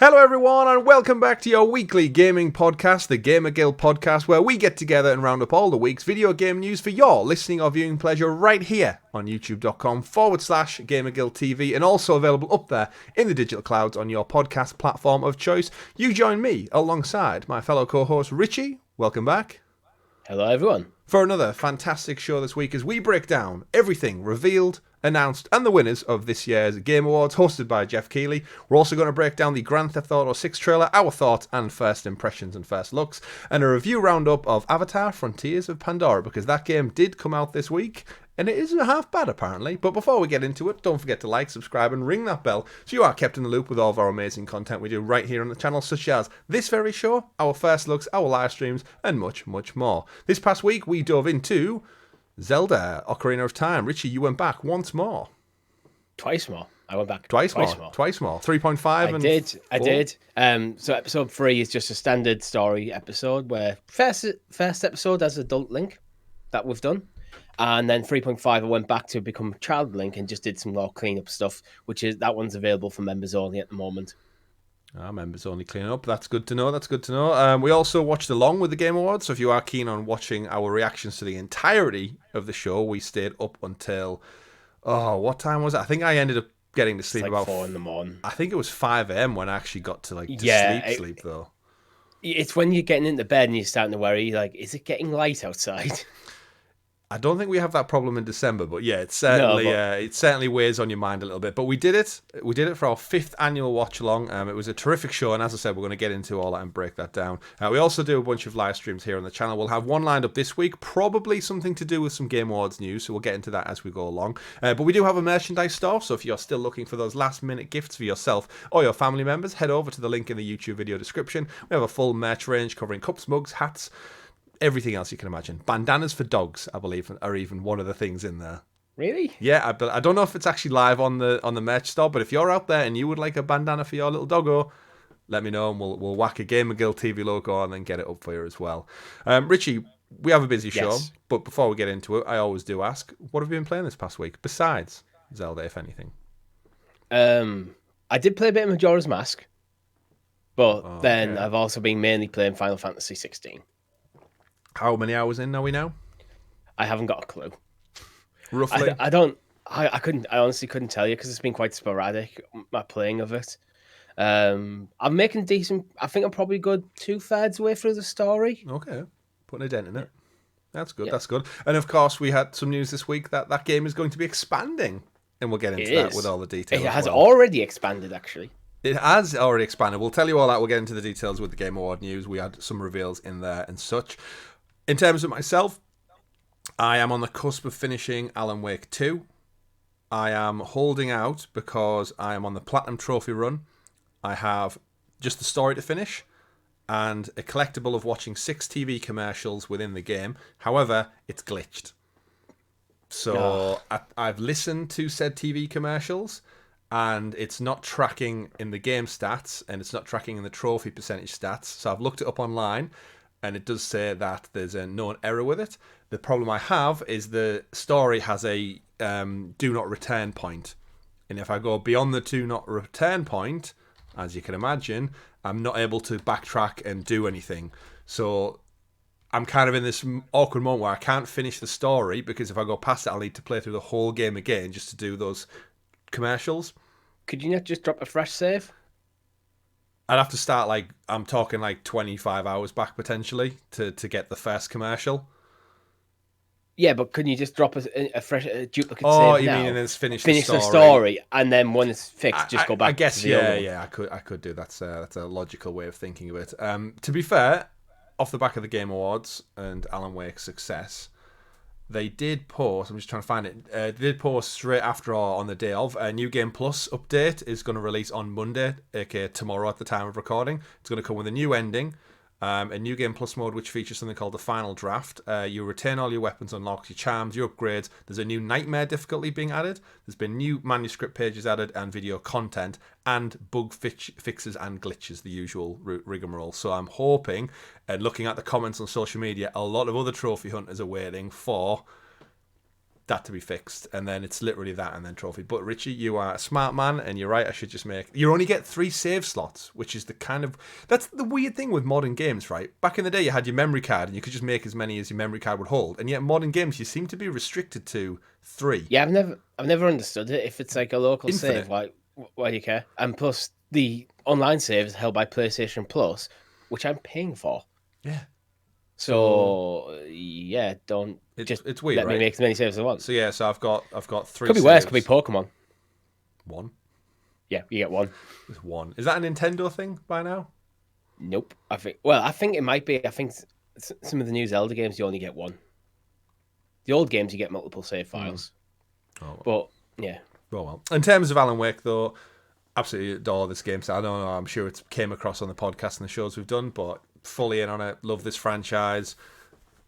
Hello everyone and welcome back to your weekly gaming podcast, the GamerGuild Podcast, where we get together and round up all the week's video game news for your listening or viewing pleasure right here on youtube.com/GamerGuild TV, and also available up there in the digital clouds on your podcast platform of choice. You join me alongside my fellow co-host Richie. Welcome back. Hello everyone. For another fantastic show this week as we break down everything revealed, announced, and the winners of this year's Game Awards, hosted by Jeff Keighley. We're also going to break down the Grand Theft Auto 6 trailer, our thoughts and first impressions and first looks, and a review roundup of Avatar Frontiers of Pandora, because that game did come out this week, and it isn't half bad apparently. But before we get into it, don't forget to like, subscribe, and ring that bell so you are kept in the loop with all of our amazing content we do right here on the channel, such as this very show, our first looks, our live streams, and much, much more. This past week, we dove into Zelda Ocarina of Time. Richie, you went back once more. Twice more. I went back twice more. 3.5 I did. So episode 3 is just a standard story episode where first episode has adult Link that we've done. And then 3.5 I went back to become child Link and just did some more cleanup stuff, that one's available for members only at the moment. Members only cleaning up. That's good to know. We also watched along with the Game Awards, so if you are keen on watching our reactions to the entirety of the show, we stayed up until, what time was it? I think I ended up getting to sleep like about 4 in the morning. I think it was 5 a.m. when I actually got to sleep though. It's when you're getting into bed and you're starting to worry, like, is it getting light outside? I don't think we have that problem in December, but yeah, it certainly weighs on your mind a little bit. But we did it. We did it for our 5th annual watch along. It was a terrific show, and as I said, we're going to get into all that and break that down. We also do a bunch of live streams here on the channel. We'll have one lined up this week, probably something to do with some Game Awards news, so we'll get into that as we go along. But we do have a merchandise store, so if you're still looking for those last-minute gifts for yourself or your family members, head over to the link in the YouTube video description. We have a full merch range covering cups, mugs, hats, everything else you can imagine. Bandanas for dogs, I believe, are even one of the things in there. Really? Yeah, I don't know if it's actually live on the merch store, but if you're out there and you would like a bandana for your little doggo, let me know and we'll whack a GamerGuild TV logo on and get it up for you as well. Richie, we have a busy show, but before we get into it, I always do ask, what have you been playing this past week, besides Zelda, if anything? I did play a bit of Majora's Mask, but I've also been mainly playing Final Fantasy XVI. How many hours in are we now? I haven't got a clue. Roughly? I honestly couldn't tell you because it's been quite sporadic, my playing of it. I'm making decent. I think I'm probably good 2/3 way through the story. Okay, putting a dent in it. That's good. Yeah. That's good. And of course, we had some news this week that game is going to be expanding, and we'll get into that with all the details. It has already expanded, actually. It has already expanded. We'll tell you all that. We'll get into the details with the Game Award news. We had some reveals in there and such. In terms of myself, I am on the cusp of finishing Alan Wake 2. I am holding out because I am on the Platinum Trophy run. I have just the story to finish and a collectible of watching 6 TV commercials within the game. However, it's glitched. So I've listened to said TV commercials and it's not tracking in the game stats and it's not tracking in the trophy percentage stats. So I've looked it up online. And it does say that there's a known error with it. The problem I have is the story has a do not return point. And if I go beyond the do not return point, as you can imagine, I'm not able to backtrack and do anything. So I'm kind of in this awkward moment where I can't finish the story because if I go past it, I'll need to play through the whole game again just to do those commercials. Could you not just drop a fresh save? I'd have to start, I'm talking 25 hours back, potentially, to get the first commercial. Yeah, but couldn't you just drop a fresh duplicate save now? Oh, you mean, and then finish the story, and then when it's fixed, just go back I guess, to the other one? Yeah, I could do that. That's a logical way of thinking of it. To be fair, off the back of the Game Awards and Alan Wake's success, they did post, I'm just trying to find it, they did post straight after or on the day of, a New Game Plus update is going to release on Monday, aka tomorrow at the time of recording. It's going to come with a new ending, a New Game Plus mode which features something called the Final Draft. You retain all your weapons, unlock your charms, your upgrades. There's a new Nightmare difficulty being added. There's been new manuscript pages added and video content and bug fixes and glitches, the usual rigmarole. So I'm hoping, and looking at the comments on social media, a lot of other trophy hunters are waiting for that to be fixed, and then it's literally that and then trophy. But Richie, you are a smart man, and you're right, I should just make... You only get 3 save slots, which is the kind of... That's the weird thing with modern games, right? Back in the day, you had your memory card, and you could just make as many as your memory card would hold, and yet modern games, you seem to be restricted to 3. Yeah, I've never understood it. If it's like a local Infinite. save, like, why do you care? And plus, the online save is held by PlayStation Plus, which I'm paying for. Yeah. So yeah, don't it's weird, let right? me make as many saves as I want. So yeah, so I've got 3 Could be saves. worse, could be Pokemon. 1? Yeah, you get 1. There's 1. Is that a Nintendo thing by now? Nope. I think it might be. I think some of the new Zelda games you only get 1. The old games you get multiple save files. Oh, well. But yeah. Well. In terms of Alan Wake, though, absolutely adore this game. So I don't know. I'm sure it came across on the podcast and the shows we've done, but fully in on it. Love this franchise.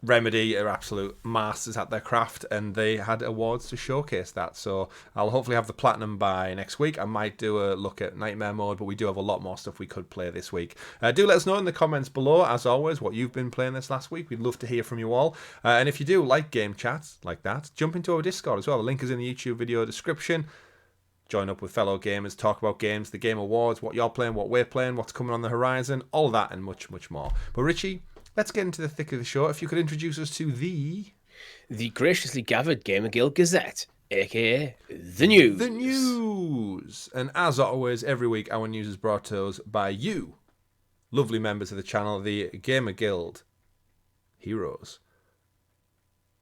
Remedy are absolute masters at their craft, and they had awards to showcase that. So I'll hopefully have the platinum by next week. I might do a look at Nightmare Mode, but we do have a lot more stuff we could play this week. Do let us know in the comments below, as always, what you've been playing this last week. We'd love to hear from you all. And if you do like game chats like that, jump into our Discord as well. The link is in the YouTube video description. Join up with fellow gamers, talk about games, the Game Awards, what you're playing, what we're playing, what's coming on the horizon, all that and much, much more. But Richie, let's get into the thick of the show. If you could introduce us to the graciously gathered GamerGuild Gazette, aka the news. The news. And as always, every week our news is brought to us by you, lovely members of the channel, the GamerGuild heroes.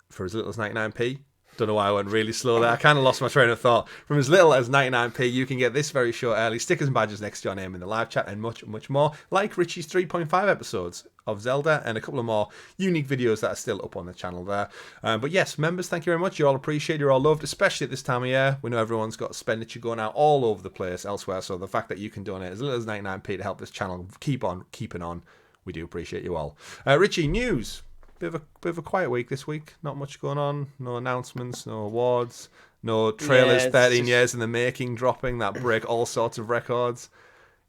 For as little as 99p. Don't know why I went really slow there. I kind of lost my train of thought. From as little as 99p, you can get this very short early stickers and badges next to your name in the live chat and much, much more. Like Richie's 3.5 episodes of Zelda and a couple of more unique videos that are still up on the channel there. But yes, members, thank you very much. You're all appreciated. You're all loved, especially at this time of year. We know everyone's got expenditure going out all over the place elsewhere. So the fact that you can donate as little as 99p to help this channel keep on keeping on, we do appreciate you all. Richie, news. Bit of a quiet week this week. Not much going on. No announcements, no awards, no trailers 13 years in the making dropping that break all sorts of records.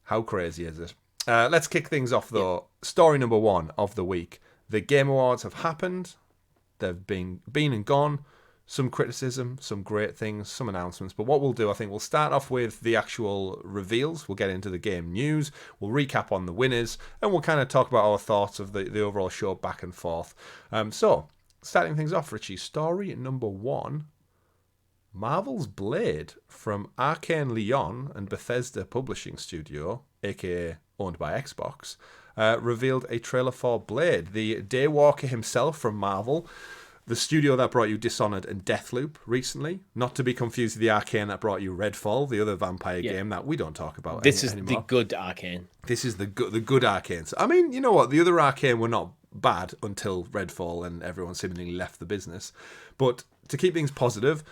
How crazy is it? Let's kick things off, though. Yeah. Story number 1 of the week. The Game Awards have happened. They've been and gone. Some criticism, some great things, some announcements. But what we'll do, I think we'll start off with the actual reveals. We'll get into the game news. We'll recap on the winners. And we'll kind of talk about our thoughts of the overall show back and forth. So, starting things off, Richie. Story number 1. Marvel's Blade from Arkane Lyon and Bethesda Publishing Studio, a.k.a. owned by Xbox, revealed a trailer for Blade. The Daywalker himself from Marvel, the studio that brought you Dishonored and Deathloop recently, not to be confused with the Arkane that brought you Redfall, the other vampire game that we don't talk about This is anymore. the good Arkane. This is the good Arkane. So, I mean, you know what? The other Arkane were not bad until Redfall and everyone seemingly left the business. But to keep things positive,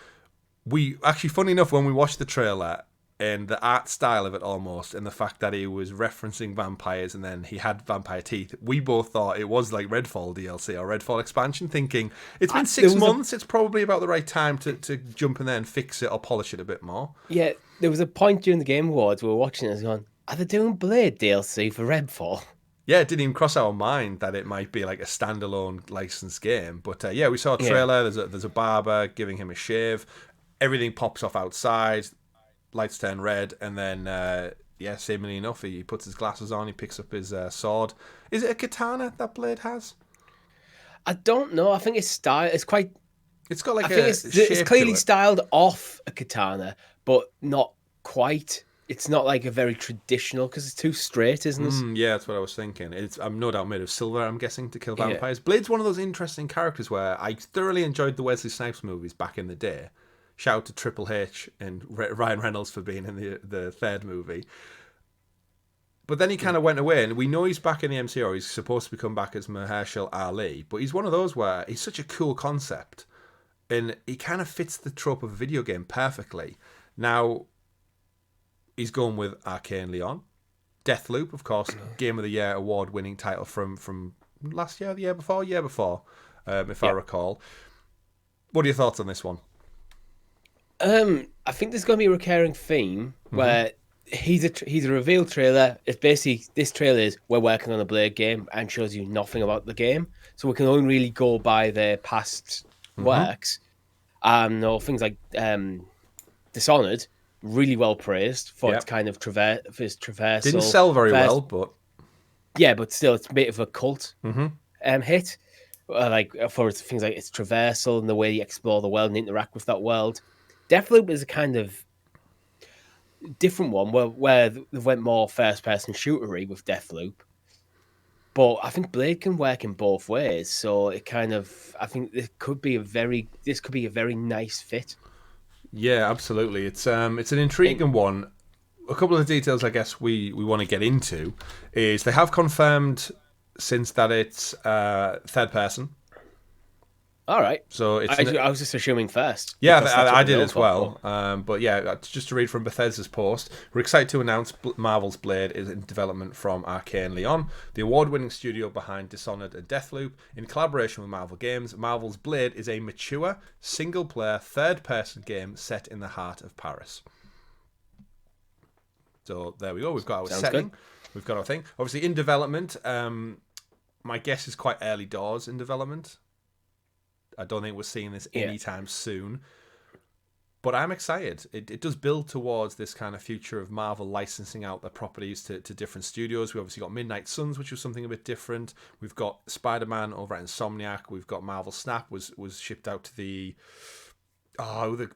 we actually, funny enough, when we watched the trailer and the art style of it almost, and the fact that he was referencing vampires and then he had vampire teeth, we both thought it was like Redfall DLC or Redfall expansion, thinking it's been 6 months, it's probably about the right time to jump in there and fix it or polish it a bit more. Yeah, there was a point during the Game Awards we were watching it and going, are they doing Blade DLC for Redfall? Yeah, it didn't even cross our mind that it might be like a standalone licensed game. But yeah, we saw a trailer, there's a barber giving him a shave, everything pops off outside, lights turn red, and then, seemingly enough, he puts his glasses on, he picks up his sword. Is it a katana that Blade has? I don't know. I think it's style. It's quite... It's got like it's clearly styled off a katana, but not quite. It's not like a very traditional, because it's too straight, isn't it? Yeah, that's what I was thinking. I'm no doubt made of silver, I'm guessing, to kill vampires. Yeah. Blade's one of those interesting characters where I thoroughly enjoyed the Wesley Snipes movies back in the day. Shout out to Triple H and Ryan Reynolds for being in the third movie. But then he kind of went away, and we know he's back in the MCU. He's supposed to come back as Mahershala Ali, but he's one of those where he's such a cool concept, and he kind of fits the trope of a video game perfectly. Now, he's going with Arkane Lyon. Deathloop, of course, Game of the Year award-winning title from last year, the year before, if I recall. What are your thoughts on this one? I think there's going to be a recurring theme where he's a reveal trailer. It's basically, this trailer is, we're working on a Blade game, and shows you nothing about the game. So we can only really go by their past works. Or things like Dishonored, really well praised for its kind of traversal. Didn't sell very well, but yeah, but still, it's a bit of a cult hit. Like for things like its traversal and the way you explore the world and interact with that world. Deathloop is a kind of different one where they went more first person shootery with Deathloop. But I think Blade can work in both ways, so I think this could be a very nice fit. Yeah, absolutely. It's an intriguing one. A couple of the details I guess we want to get into is they have confirmed since that it's third person. All right. So I was just assuming first. Yeah, I did as well. But yeah, just to read from Bethesda's post, we're excited to announce Marvel's Blade is in development from Arkane Lyon, the award-winning studio behind Dishonored and Deathloop. In collaboration with Marvel Games, Marvel's Blade is a mature, single-player, third-person game set in the heart of Paris. So there we go. We've got our setting. Good. We've got our thing. Obviously, in development, my guess is quite early doors in development. I don't think we're seeing this anytime soon. But I'm excited. It does build towards this kind of future of Marvel licensing out their properties to different studios. We obviously got Midnight Suns, which was something a bit different. We've got Spider-Man over at Insomniac. We've got Marvel Snap was shipped out to the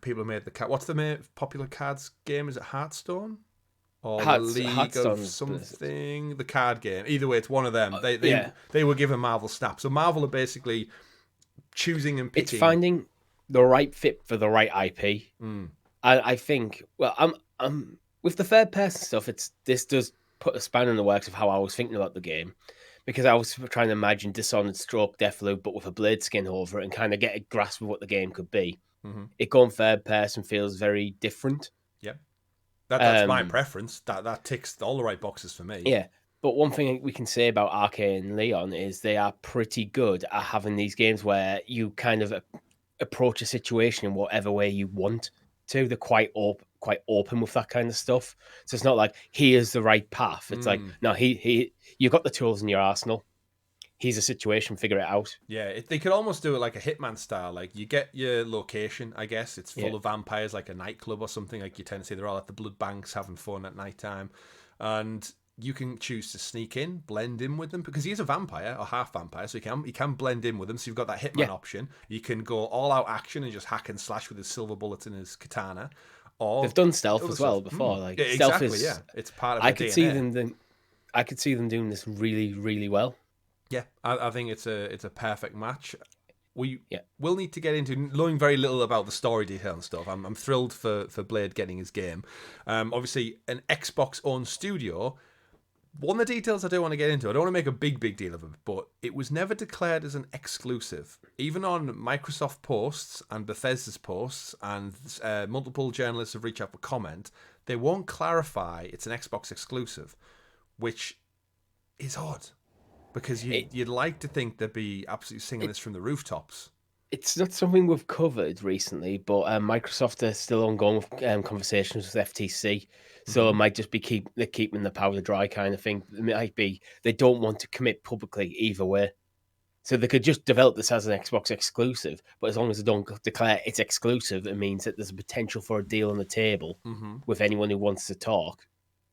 people who made the what's the popular cards game? Is it Hearthstone? Or the League of something? The card game. Either way, it's one of them. They were given Marvel Snap. So Marvel are basically choosing and picking. It's finding the right fit for the right IP. I think. Well, I'm with the third person stuff. This does put a span in the works of how I was thinking about the game, because I was trying to imagine Dishonored stroke Deathloop, but with a Blade skin over it, and kind of get a grasp of what the game could be. It going third person feels very different. Yeah, that's my preference. That ticks all the right boxes for me. Yeah. But one thing we can say about Arkane and Lyon is they are pretty good at having these games where you kind of approach a situation in whatever way you want to. They're quite open with that kind of stuff. So it's not like, here's the right path. It's like, no, you've got the tools in your arsenal. Here's a situation, figure it out. Yeah, they could almost do it like a Hitman style. Like, you get your location, I guess. It's full of vampires, like a nightclub or something. Like, you tend to see they're all at the blood banks having fun at nighttime. And you can choose to sneak in, blend in with them, because he's a vampire or half vampire, so he can blend in with them. So you've got that Hitman option. You can go all out action and just hack and slash with his silver bullets and his katana. Or they've done stealth as well before. Like stealth is, it's part of. I could see them doing this really, really well. Yeah, I think it's a perfect match. We will need to get into knowing very little about the story detail and stuff. I'm thrilled for Blade getting his game. Obviously, an Xbox-owned studio. One of the details I do want to get into, I don't want to make a big deal of it, but it was never declared as an exclusive. Even on Microsoft posts and Bethesda's posts, and multiple journalists have reached out for comment, they won't clarify it's an Xbox exclusive, which is odd, because you'd like to think they'd be absolutely singing this from the rooftops. It's not something we've covered recently, but Microsoft are still ongoing with conversations with FTC. So it might just be keeping the powder dry kind of thing. It might be they don't want to commit publicly either way. So they could just develop this as an Xbox exclusive, but as long as they don't declare it's exclusive, it means that there's a potential for a deal on the table with anyone who wants to talk.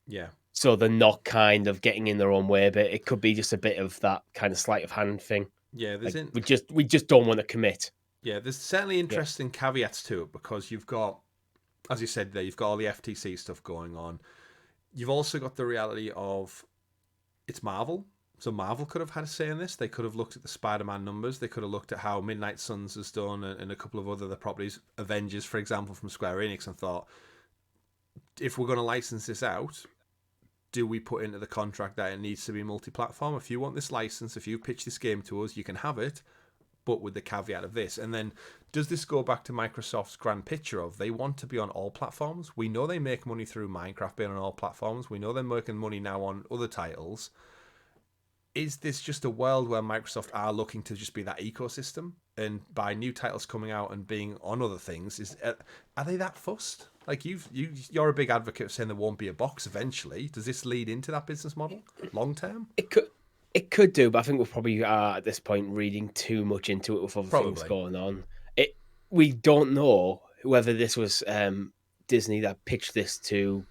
Yeah. So they're not kind of getting in their own way, but it could be just a bit of that kind of sleight of hand thing. Yeah, we just don't want to commit. Yeah, there's certainly interesting caveats to it, because you've got, as you said there, you've got all the FTC stuff going on. You've also got the reality of it's Marvel. So Marvel could have had a say in this. They could have looked at the Spider-Man numbers. They could have looked at how Midnight Suns has done and a couple of other properties, Avengers, for example, from Square Enix, and thought, if we're going to license this out, do we put into the contract that it needs to be multi-platform? If you want this license, if you pitch this game to us, you can have it, but with the caveat of this. And then, does this go back to Microsoft's grand picture of they want to be on all platforms? We know they make money through Minecraft being on all platforms. We know they're making money now on other titles. Is this just a world where Microsoft are looking to just be that ecosystem, and by new titles coming out and being on other things, are they that fussed? Like, you're a big advocate of saying there won't be a box eventually. Does this lead into that business model long term? It could do, but I think we're probably at this point reading too much into it with other things going on. we don't know whether this was Disney that pitched this to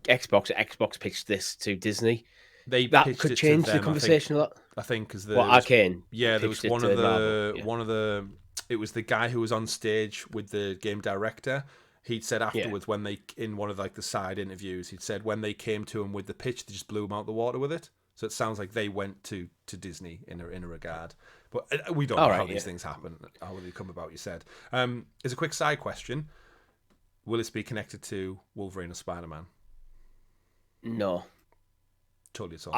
Xbox. Xbox pitched this to Disney. They That pitched could it to change the them, conversation a lot. I think, because Well, there was, Arkane yeah, there was pitched it to Marvel. Yeah. one of the, it was the guy who was on stage with the game director. He'd said afterwards when they, in one of like the side interviews, he'd said when they came to him with the pitch, they just blew him out the water with it. So it sounds like they went to Disney in a regard, but we don't know how these things happen, how they come about. You said. As a quick side question, will this be connected to Wolverine or Spider-Man? No, Totally. It's all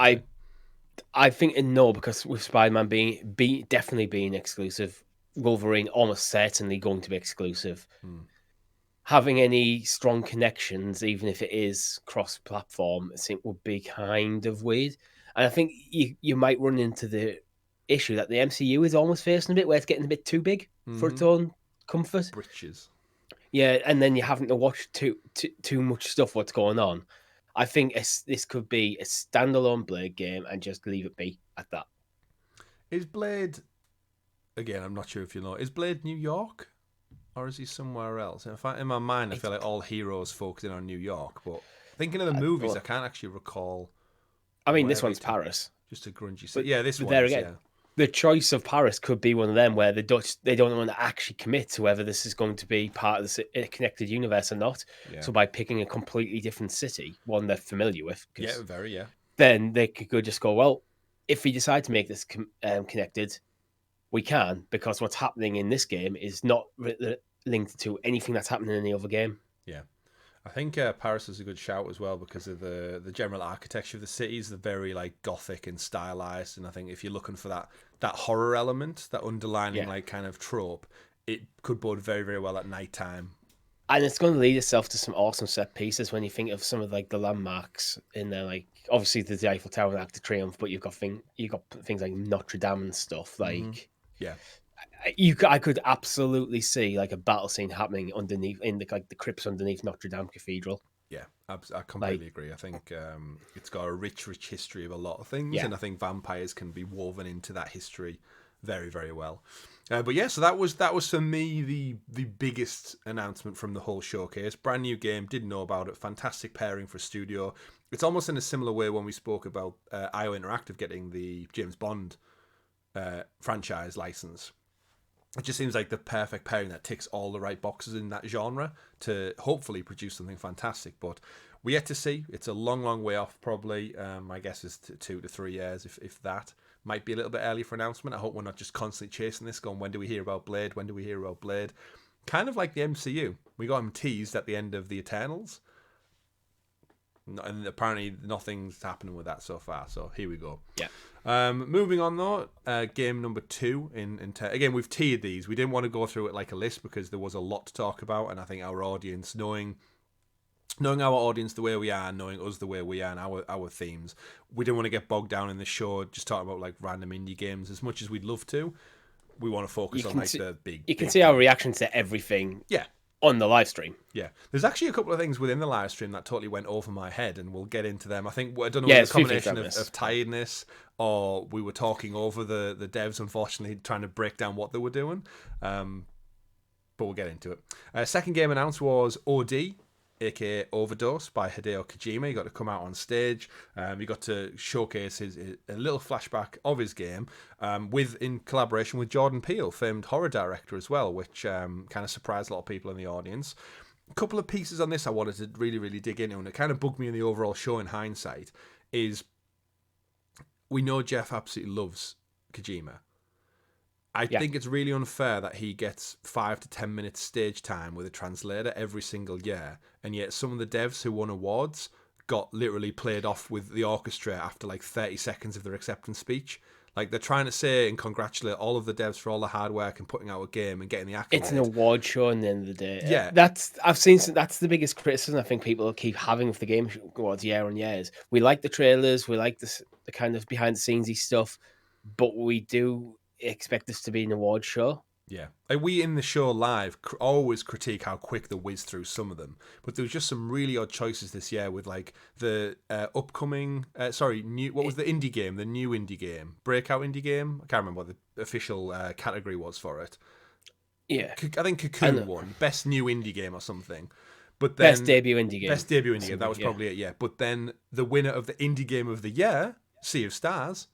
I think no, because with Spider-Man being definitely being exclusive, Wolverine almost certainly going to be exclusive. Having any strong connections, even if it is cross-platform, I think would be kind of weird. And I think you might run into the issue that the MCU is almost facing a bit, where it's getting a bit too big for its own comfort. britches. Yeah, and then you're having to watch too much stuff. What's going on? I think this could be a standalone Blade game and just leave it be at that. Is Blade, again, I'm not sure if you know, is Blade New York? Or is he somewhere else? In my mind, I feel like all heroes focusing on New York, but thinking of the movies, I can't actually recall. I mean, this one's Paris. Just a grungy city. Yeah, this one there is, again, yeah. The choice of Paris could be one of them where the Dutch, they don't want to actually commit to whether this is going to be part of the connected universe or not. Yeah. So by picking a completely different city, one they're familiar with, then they could just go, well, if we decide to make this connected, we can, because what's happening in this game is not linked to anything that's happening in any other game. Yeah. I think Paris is a good shout as well because of the general architecture of the cities. They're very like gothic and stylized, and I think if you're looking for that horror element, that underlining like kind of trope, it could bode very, very well at nighttime. And it's going to lead itself to some awesome set pieces when you think of some of like the landmarks in there, like obviously the Eiffel Tower and Arc de Triomphe, but you've got things like Notre Dame and stuff. Like, I could absolutely see like a battle scene happening underneath in the crypts underneath Notre Dame Cathedral. Yeah, I completely agree. I think it's got a rich history of a lot of things, and I think vampires can be woven into that history very, very well. But yeah, so that was for me the biggest announcement from the whole showcase. Brand new game, didn't know about it. Fantastic pairing for a studio. It's almost in a similar way when we spoke about IO Interactive getting the James Bond franchise license. It just seems like the perfect pairing that ticks all the right boxes in that genre to hopefully produce something fantastic. But we yet to see. It's a long way off, probably. My guess is 2 to 3 years, if that. Might be a little bit early for announcement. I hope we're not just constantly chasing this, going, when do we hear about Blade? When do we hear about Blade? Kind of like the MCU. We got him teased at the end of the Eternals. And apparently nothing's happening with that so far. So here we go. Yeah. Moving on though, game number 2 again, we've tiered these. We didn't want to go through it like a list because there was a lot to talk about, and I think our audience, knowing our audience the way we are, knowing us the way we are, and our themes, we didn't want to get bogged down in the show just talking about like random indie games as much as we'd love to. We want to focus on like the big. You can see our reactions to everything. Yeah. On the live stream. Yeah. There's actually a couple of things within the live stream that totally went over my head, and we'll get into them. I think, I don't know, it's a combination of tiredness, or we were talking over the devs, unfortunately, trying to break down what they were doing. But we'll get into it. Second game announced was OD, aka Overdose, by Hideo Kojima. He got to come out on stage. He got to showcase a little flashback of his game, in collaboration with Jordan Peele, famed horror director as well, which kind of surprised a lot of people in the audience. A couple of pieces on this I wanted to really, really dig into, and it kind of bugged me in the overall show in hindsight, is we know Jeff absolutely loves Kojima. I think it's really unfair that he gets 5 to 10 minutes stage time with a translator every single year, and yet some of the devs who won awards got literally played off with the orchestra after like 30 seconds of their acceptance speech. Like, they're trying to say and congratulate all of the devs for all the hard work and putting out a game and getting the accolade. It's an award show at the end of the day. Yeah. That's the biggest criticism I think people keep having with the Game Awards year on year. We like the trailers, we like the kind of behind the scenes-y stuff, but we do expect this to be an award show. Yeah. Like, we in the show live always critique how quick they whiz through some of them, but there was just some really odd choices this year with like the upcoming what was the indie game, the new indie game, breakout indie game? I can't remember what the official category was for it. Yeah. I think Cocoon won Best New Indie Game or something. But then Best debut indie game. Best debut indie game. That was probably it. Yeah. But then the winner of the indie game of the year, Sea of Stars,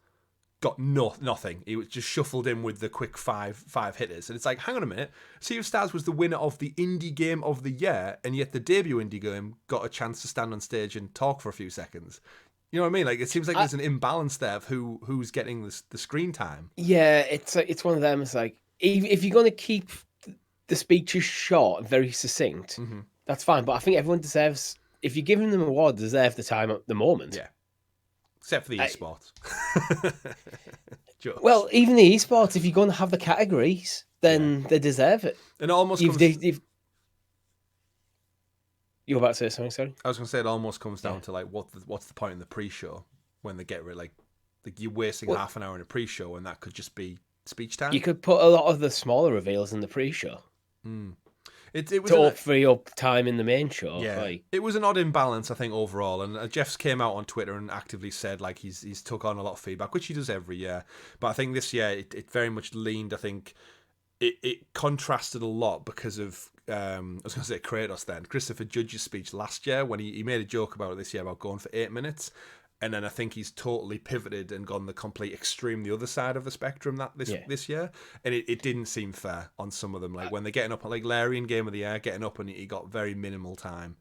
got nothing. He was just shuffled in with the quick five hitters. And it's like, hang on a minute. Sea of Stars was the winner of the indie game of the year, and yet the debut indie game got a chance to stand on stage and talk for a few seconds. You know what I mean? Like, it seems like there's an imbalance there of who's getting the screen time. Yeah, it's one of them. It's like, if you're going to keep the speeches short and very succinct, that's fine. But I think everyone deserves, if you're giving them an award, deserve the time at the moment. Yeah. Except for the esports. Well, even the esports, if you're going to have the categories, then they deserve it. And it almost You're about to say something, sorry? I was going to say it almost comes down to like what's the point in the pre-show when they get rid like you're wasting half an hour in a pre-show and that could just be speech time. You could put a lot of the smaller reveals in the pre-show. It was free up time in the main show. Yeah, it was an odd imbalance, I think, overall. And Jeff's came out on Twitter and actively said like he's took on a lot of feedback, which he does every year. But I think this year it very much leaned. I think it contrasted a lot because of I was going to say Kratos then. Christopher Judge's speech last year when he made a joke about it this year about going for 8 minutes. And then I think he's totally pivoted and gone the complete extreme, the other side of the spectrum this year. And it didn't seem fair on some of them. Like when they're getting up, like Larry in Game of the Year, getting up and he got very minimal time.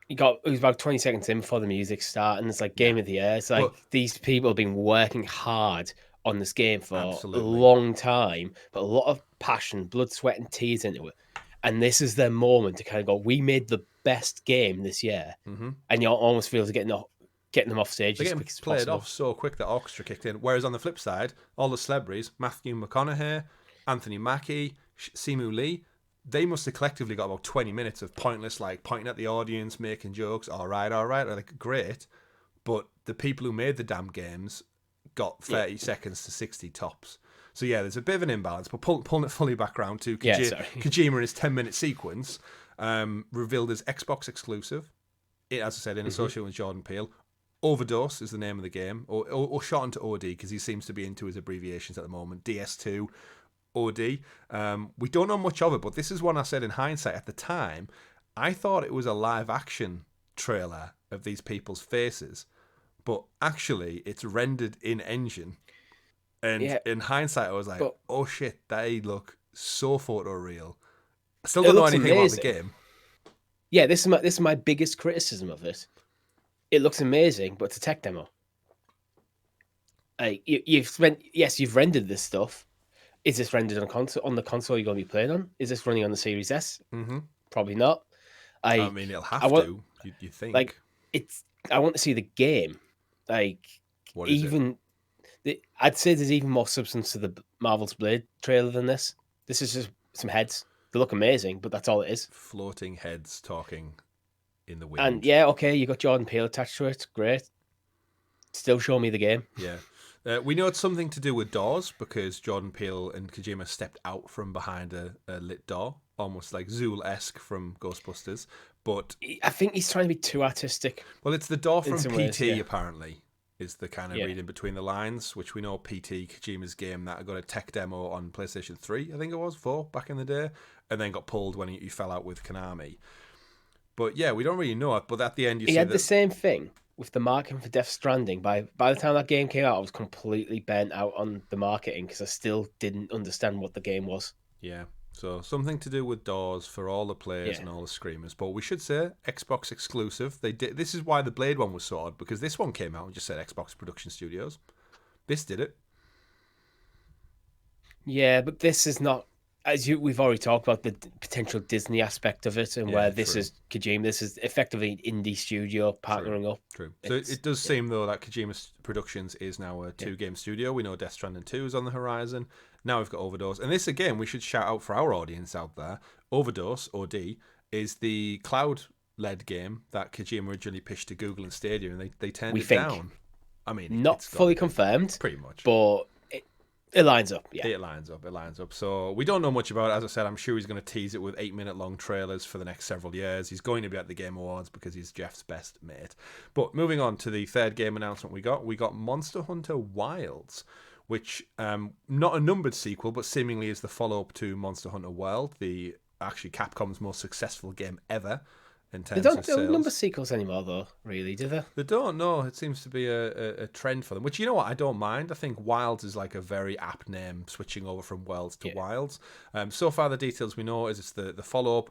It was about 20 seconds in before the music started. And it's like Game of the Year. It's like these people have been working hard on this game for a long time. But a lot of passion, blood, sweat and tears into it. And this is their moment to kind of go, we made the best game this year. And you almost feel like getting them off stage as quick as possible. Played off so quick that orchestra kicked in. Whereas on the flip side, all the celebrities, Matthew McConaughey, Anthony Mackie, Simu Lee, they must have collectively got about 20 minutes of pointless, like pointing at the audience, making jokes. All right, like great. But the people who made the damn games got 30 seconds to 60 tops. So yeah, there's a bit of an imbalance. But pulling it fully back around to Kojima in his 10-minute sequence, revealed as Xbox exclusive. It, as I said, in association with Jordan Peele. Overdose is the name of the game, or shortened to OD because he seems to be into his abbreviations at the moment. DS2, OD. We don't know much of it, but this is one I said in hindsight at the time. I thought it was a live action trailer of these people's faces, but actually it's rendered in engine. And in hindsight, I was like, oh shit, they look so photoreal. I still don't know anything about the game. Yeah, this is my biggest criticism of it. It looks amazing, but it's a tech demo. You've rendered this stuff. Is this rendered on the console you're going to be playing on? Is this running on the Series S? Probably not. I mean, it'll have to. You think? Like I want to see the game. Like what is I'd say there's even more substance to the Marvel's Blade trailer than this. This is just some heads. They look amazing, but that's all it is. Floating heads talking in the wind. And yeah, okay, you got Jordan Peele attached to it. Great. Still show me the game. Yeah. We know it's something to do with doors because Jordan Peele and Kojima stepped out from behind a lit door, almost like Zool-esque from Ghostbusters. But I think he's trying to be too artistic. Well, it's the door from PT, apparently, is the kind of reading between the lines, which we know PT, Kojima's game that got a tech demo on PlayStation 3, I think it was, 4, back in the day, and then got pulled when he fell out with Konami. But yeah, we don't really know it. But at the end, he had the same thing with the marketing for Death Stranding. By the time that game came out, I was completely bent out on the marketing because I still didn't understand what the game was. Yeah, so something to do with doors for all the players and all the screamers. But we should say Xbox exclusive. They did. This is why the Blade one was so odd because this one came out and just said Xbox Production Studios. This did it. Yeah, but this is not. We've already talked about the potential Disney aspect of it, and where this is Kojima. This is effectively an indie studio partnering up. True. So it does seem though that Kojima Productions is now a 2-game studio. We know Death Stranding 2 is on the horizon. Now we've got Overdose, and this again we should shout out for our audience out there. Overdose OD is the cloud-led game that Kojima originally pitched to Google and Stadia, and they turned it down. I mean, not fully confirmed, pretty much, but. It lines up, yeah. It lines up. So we don't know much about it. As I said, I'm sure he's going to tease it with 8-minute long trailers for the next several years. He's going to be at the Game Awards because he's Jeff's best mate. But moving on to the third game announcement we got Monster Hunter Wilds, which not a numbered sequel, but seemingly is the follow-up to Monster Hunter World, the actually Capcom's most successful game ever in They terms don't of do sales. number sequels anymore, though, really, do they? They don't know. It seems to be a trend for them, which, you know what, I don't mind. I think Wilds is like a very apt name, switching over from Worlds to Wilds. So far, the details we know is it's the follow-up.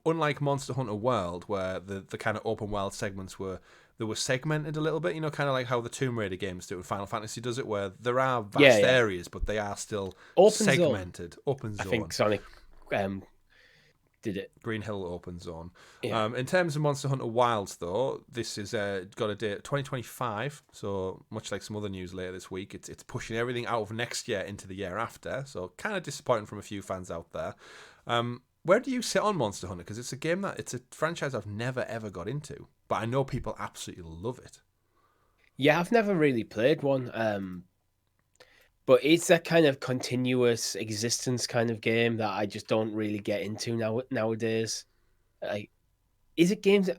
Unlike Monster Hunter World, where the kind of open world segments were segmented a little bit, you know, kind of like how the Tomb Raider games do and Final Fantasy does it, where there are vast areas, but they are still open segmented. Zone. Open zone. I think Sonic did it. Green Hill Open Zone. Yeah. In terms of Monster Hunter Wilds, though, this is got a date 2025. So much like some other news later this week, it's pushing everything out of next year into the year after. So kind of disappointing from a few fans out there. Where do you sit on Monster Hunter? Because it's a franchise I've never ever got into, but I know people absolutely love it. Yeah, I've never really played one. But it's that kind of continuous existence kind of game that I just don't really get into nowadays. Like, is it games?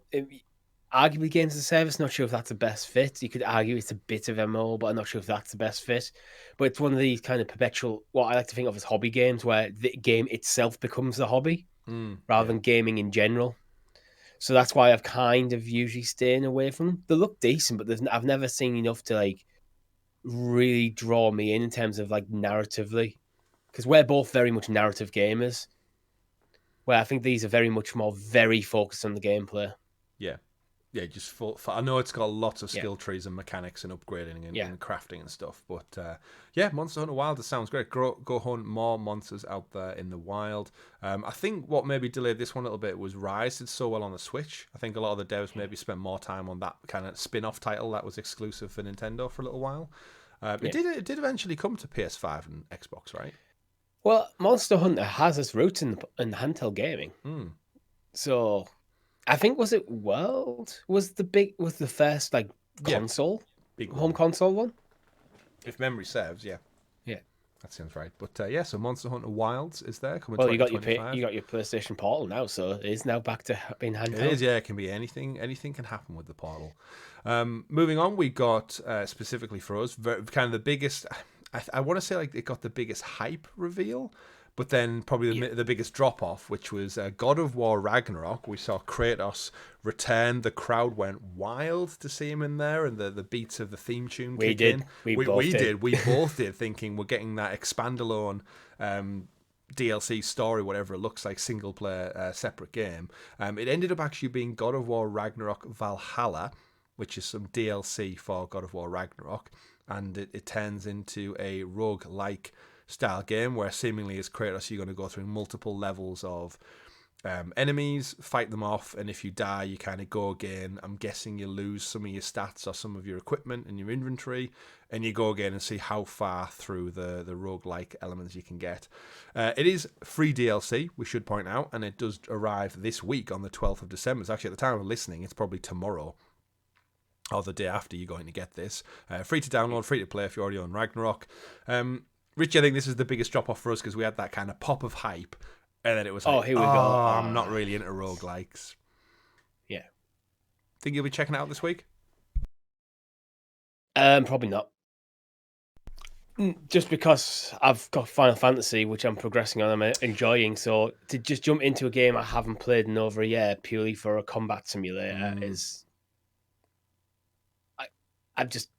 Arguably, games as a service. Not sure if that's the best fit. You could argue it's a bit of MMO, but I'm not sure if that's the best fit. But it's one of these kind of perpetual, what I like to think of as hobby games, where the game itself becomes the hobby rather than gaming in general. So that's why I've kind of usually staying away from them. They look decent, but I've never seen enough to like really draw me in terms of like narratively, because we're both very much narrative gamers, where I think these are very much more very focused on the gameplay. Yeah, just for I know it's got lots of skill trees and mechanics and upgrading and crafting and stuff, but Monster Hunter Wild, it sounds great. Go hunt more monsters out there in the wild. I think what maybe delayed this one a little bit was Rise did so well on the Switch. I think a lot of the devs maybe spent more time on that kind of spin-off title that was exclusive for Nintendo for a little while. It did eventually come to PS5 and Xbox, right? Well, Monster Hunter has its roots in handheld gaming. So I think was the first like console, big home console one, if memory serves. Yeah, that sounds right. But so Monster Hunter Wilds is there coming. Well, you got your PlayStation Portal now, so it is now back to being handheld. It is, yeah. It can be anything. Anything can happen with the Portal. Moving on, we got specifically for us kind of the biggest. I want to say like it got the biggest hype reveal. But then probably the biggest drop-off, which was God of War Ragnarok. We saw Kratos return. The crowd went wild to see him in there, and the beats of the theme tune kick in. We both did, thinking we're getting that expandalone DLC story, whatever it looks like, single-player, separate game. It ended up actually being God of War Ragnarok Valhalla, which is some DLC for God of War Ragnarok, and it turns into a rogue-like style game where seemingly as Kratos you're going to go through multiple levels of enemies, fight them off, and if you die you kind of go again. I'm guessing you lose some of your stats or some of your equipment and your inventory, and you go again and see how far through the roguelike elements you can get. It is free DLC, we should point out, and it does arrive this week on the 12th of December. It's actually, at the time of listening, it's probably tomorrow or the day after you're going to get this. Free to download, free to play if you already own Ragnarok. Richie, I think this is the biggest drop-off for us because we had that kind of pop of hype, and then it was like, here we go. I'm not really into roguelikes. Yeah. Think you'll be checking it out this week? Probably not. Just because I've got Final Fantasy, which I'm progressing on, I'm enjoying, so to just jump into a game I haven't played in over a year purely for a combat simulator is... I've just...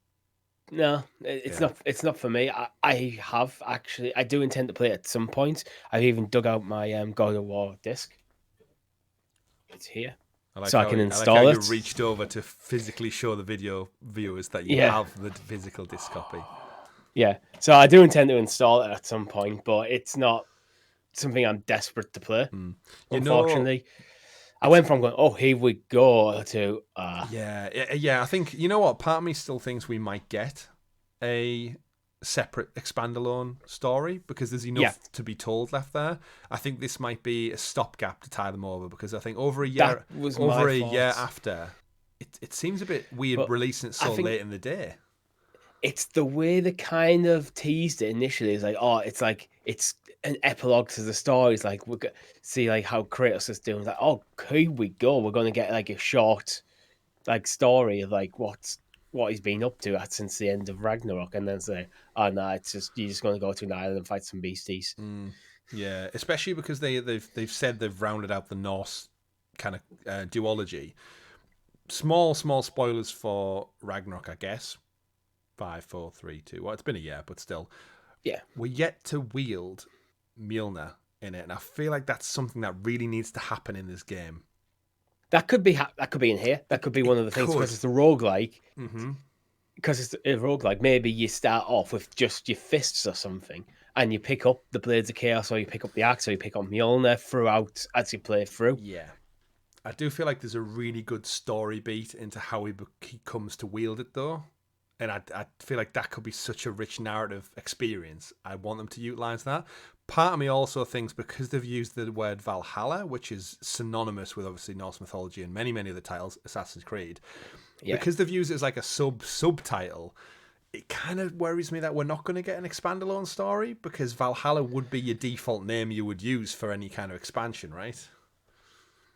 No, it's not for me. I do intend to play it at some point. I've even dug out my God of War disc. It's here. I can install it. You reached over to physically show the video viewers that you have the physical disc copy. Yeah, so I do intend to install it at some point, but it's not something I'm desperate to play. Unfortunately. I went from going, here we go, to... Yeah, I think, you know what, part of me still thinks we might get a separate expandalone story because there's enough to be told left there. I think this might be a stopgap to tie them over because I think over a year after, it seems a bit weird releasing it so late in the day. It's the way they kind of teased it initially. It's like, it's an epilogue to the story. It's like, we're going to see like how Kratos is doing. It's like, here we go. We're going to get like a short like story of like what's what he's been up to since the end of Ragnarok, and then say, "Oh no, it's just you're just going to go to an island and fight some beasties." Yeah, especially because they've said they've rounded out the Norse kind of duology. Small spoilers for Ragnarok, I guess. 5, 4, 3, 2. Well, it's been a year, but still. Yeah, We're yet to wield Mjolnir in it, and I feel like that's something that really needs to happen in this game. that could be in here. That could be one of the things because it's a roguelike. Because it's a roguelike, maybe you start off with just your fists or something, and you pick up the Blades of Chaos, or you pick up the axe, or you pick up Mjolnir throughout as you play through. Yeah. I do feel like there's a really good story beat into how he comes to wield it, though. And I feel like that could be such a rich narrative experience. I want them to utilize that. Part of me also thinks because they've used the word Valhalla, which is synonymous with obviously Norse mythology and many of the titles, Assassin's Creed, because they've used it as like a subtitle, it kind of worries me that we're not going to get an expandalone story because Valhalla would be your default name you would use for any kind of expansion, right?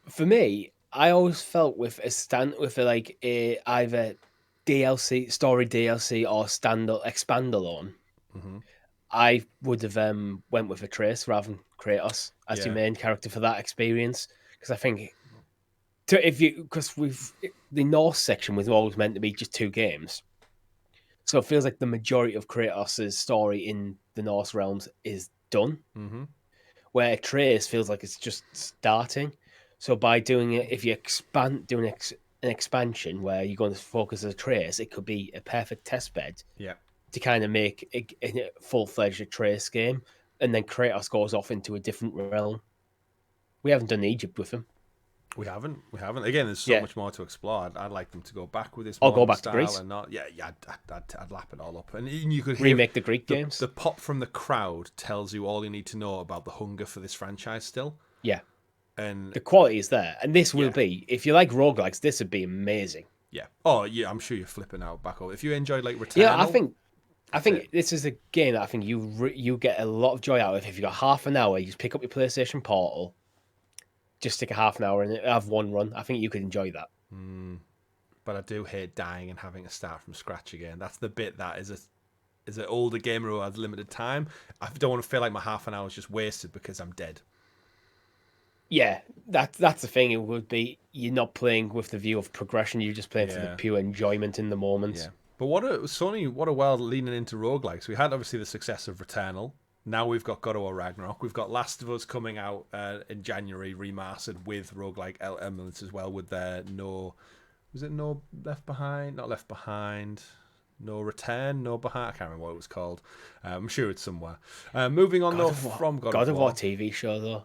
For me, I always felt with either DLC, story DLC, or expandalone. I would have went with Atreus rather than Kratos as your main character for that experience, because I think the Norse section was always meant to be just 2 games, so it feels like the majority of Kratos' story in the Norse realms is done. Where Atreus feels like it's just starting. So by doing it, if you doing an expansion where you're going to focus on Atreus, it could be a perfect test bed. Yeah. To kind of make a full-fledged Atreus game, and then Kratos goes off into a different realm. We haven't done Egypt with him. We haven't. Again, there's so much more to explore. I'd like them to go back with this. Or go back style to Greece. And not. Yeah. I'd lap it all up, and you could remake the Greek games. The pop from the crowd tells you all you need to know about the hunger for this franchise. Still. Yeah. And the quality is there, and this will be. If you like roguelikes, this would be amazing. Yeah. Oh yeah, I'm sure you're flipping out back over. If you enjoyed like Returnal. Yeah, I think this is a game that I think you get a lot of joy out of. If you got half an hour, you just pick up your PlayStation Portal, just stick a half an hour in it, have one run. I think you could enjoy that. But I do hate dying and having to start from scratch again. That's the bit that is an older gamer who has limited time. I don't want to feel like my half an hour is just wasted because I'm dead. Yeah, that's the thing. It would be you're not playing with the view of progression. You're just playing for the pure enjoyment in the moment. Yeah. But what a world leaning into roguelikes. We had obviously the success of Returnal. Now we've got God of War Ragnarok. We've got Last of Us coming out in January, remastered with roguelike elements as well. With their No Left Behind, not Left Behind, No Return, No Behind. I can't remember what it was called. I'm sure it's somewhere. Moving on from God of War TV show though.